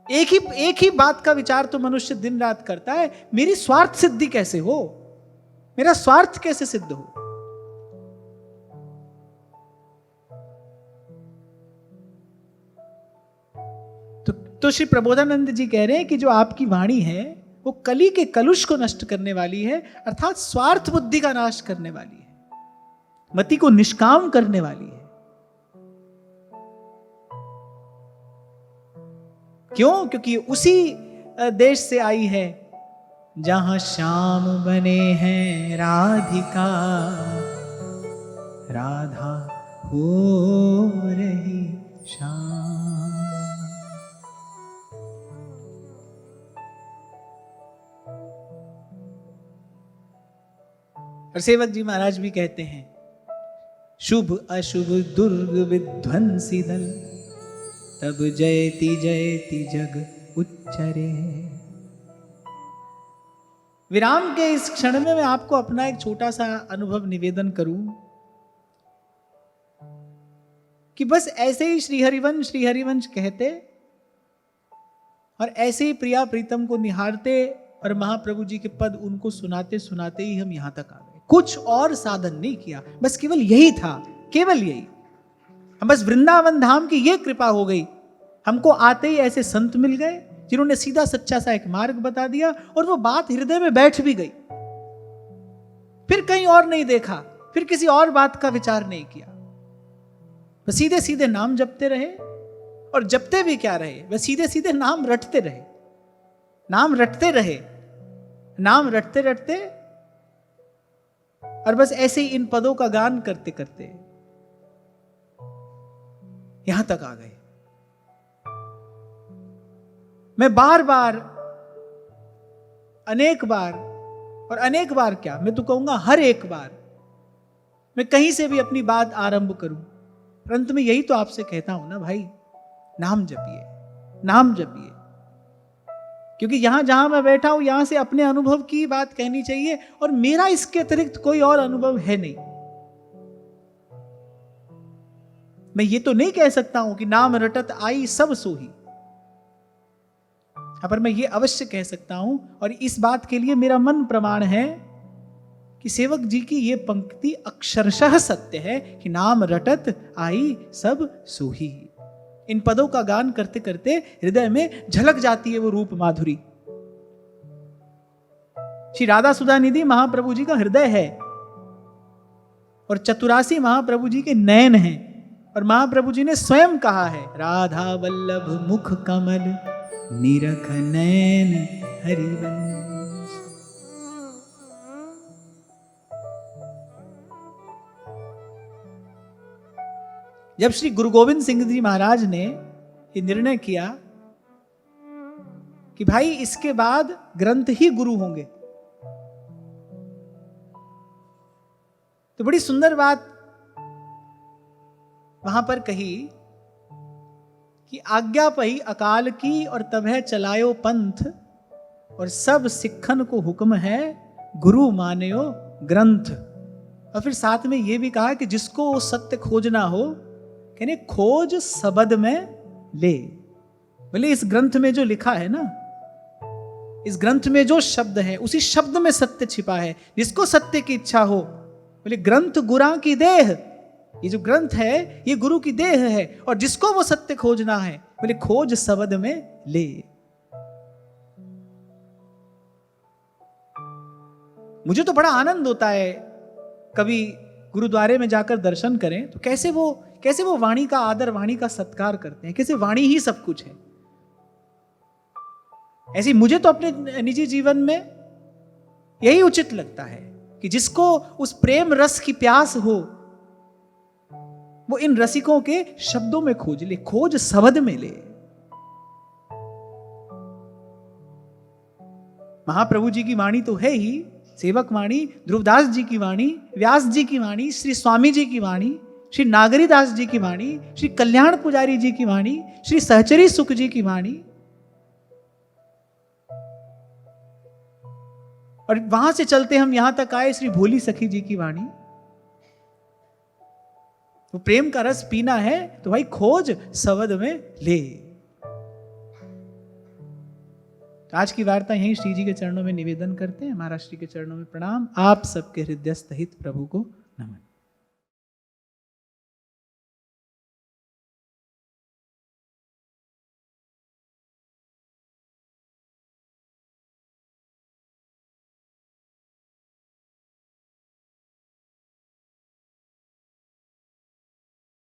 एक ही बात का विचार तो मनुष्य दिन रात करता है, मेरी स्वार्थ सिद्धि कैसे हो, मेरा स्वार्थ कैसे सिद्ध हो। तो श्री प्रबोधानंद जी कह रहे हैं कि जो आपकी वाणी है वो कली के कलुष को नष्ट करने वाली है, अर्थात स्वार्थ बुद्धि का नाश करने वाली है, मति को निष्काम करने वाली है। क्यों? क्योंकि उसी देश से आई है जहां श्याम बने हैं राधिका, राधा हो रही श्याम। और सेवक जी महाराज भी कहते हैं, शुभ अशुभ दुर्ग विध्वंसी दल, तब जयति जयति जग उच्चरे। विराम के इस क्षण में मैं आपको अपना एक छोटा सा अनुभव निवेदन करूं कि बस ऐसे ही श्री हरिवंश कहते और ऐसे ही प्रिया प्रीतम को निहारते और महाप्रभु जी के पद उनको सुनाते सुनाते ही हम यहां तक आ गए। कुछ और साधन नहीं किया, बस केवल यही था, केवल यही। हम बस वृंदावन धाम की ये कृपा हो गई, हमको आते ही ऐसे संत मिल गए जिन्होंने सीधा सच्चा सा एक मार्ग बता दिया और वो बात हृदय में बैठ भी गई। फिर कहीं और नहीं देखा, फिर किसी और बात का विचार नहीं किया, बस सीधे सीधे नाम जपते रहे। और जपते भी क्या रहे, बस सीधे सीधे नाम रटते रहे, नाम रटते रहे, नाम रटते रटते, और बस ऐसे ही इन पदों का गान करते करते यहां तक आ गए। मैं बार बार, अनेक बार, और अनेक बार क्या, मैं तो कहूंगा हर एक बार मैं कहीं से भी अपनी बात आरंभ करूं, परंतु मैं यही तो आपसे कहता हूं ना भाई, नाम जपिए, नाम जपिए। क्योंकि यहां जहां मैं बैठा हूं यहां से अपने अनुभव की बात कहनी चाहिए, और मेरा इसके अतिरिक्त कोई और अनुभव है नहीं। मैं ये तो नहीं कह सकता हूं कि नाम रटत आई सब सोही, पर मैं ये अवश्य कह सकता हूं, और इस बात के लिए मेरा मन प्रमाण है कि सेवक जी की ये पंक्ति अक्षरशः सत्य है कि नाम रटत आई सब सोही। इन पदों का गान करते करते हृदय में झलक जाती है वो रूप माधुरी। श्री राधा सुधा निधि महाप्रभु जी का हृदय है, और 84 महाप्रभु जी के नयन हैं, और महाप्रभु जी ने स्वयं कहा है, राधा वल्लभ मुख कमल निरख नयन हरिवंश। जब श्री गुरु गोविंद सिंह जी महाराज ने ये निर्णय किया कि भाई इसके बाद ग्रंथ ही गुरु होंगे, तो बड़ी सुंदर बात वहां पर कही कि आज्ञा पही अकाल की और तबह चलायो पंथ, और सब सिखन को हुक्म है गुरु मान्यो ग्रंथ। और फिर साथ में यह भी कहा कि जिसको वो सत्य खोजना हो, कहने खोज सबद में ले। बोले इस ग्रंथ में जो लिखा है ना, इस ग्रंथ में जो शब्द है उसी शब्द में सत्य छिपा है। जिसको सत्य की इच्छा हो, बोले ग्रंथ गुरा की देह, ये जो ग्रंथ है ये गुरु की देह है, और जिसको वो सत्य खोजना है बोले खोज सबद में ले। मुझे तो बड़ा आनंद होता है कभी गुरुद्वारे में जाकर दर्शन करें तो कैसे वो वाणी का आदर, वाणी का सत्कार करते हैं, कैसे वाणी ही सब कुछ है। ऐसी मुझे तो अपने निजी जीवन में यही उचित लगता है कि जिसको उस प्रेम रस की प्यास हो वो इन रसिकों के शब्दों में खोज ले, खोज शब्द में ले। महाप्रभु जी की वाणी तो है ही, सेवक वाणी, ध्रुवदास जी की वाणी, व्यास जी की वाणी, श्री स्वामी जी की वाणी, श्री नागरीदास जी की वाणी, श्री कल्याण पुजारी जी की वाणी, श्री सहचरी सुख जी की वाणी, और वहां से चलते हम यहां तक आए श्री भोली सखी जी की वाणी। वो प्रेम का रस पीना है तो भाई खोज सवद में ले। आज की वार्ता यहीं श्री जी के चरणों में निवेदन करते हैं। महाराज श्री के चरणों में प्रणाम। आप सबके हृदयस्थ हित प्रभु को नमन।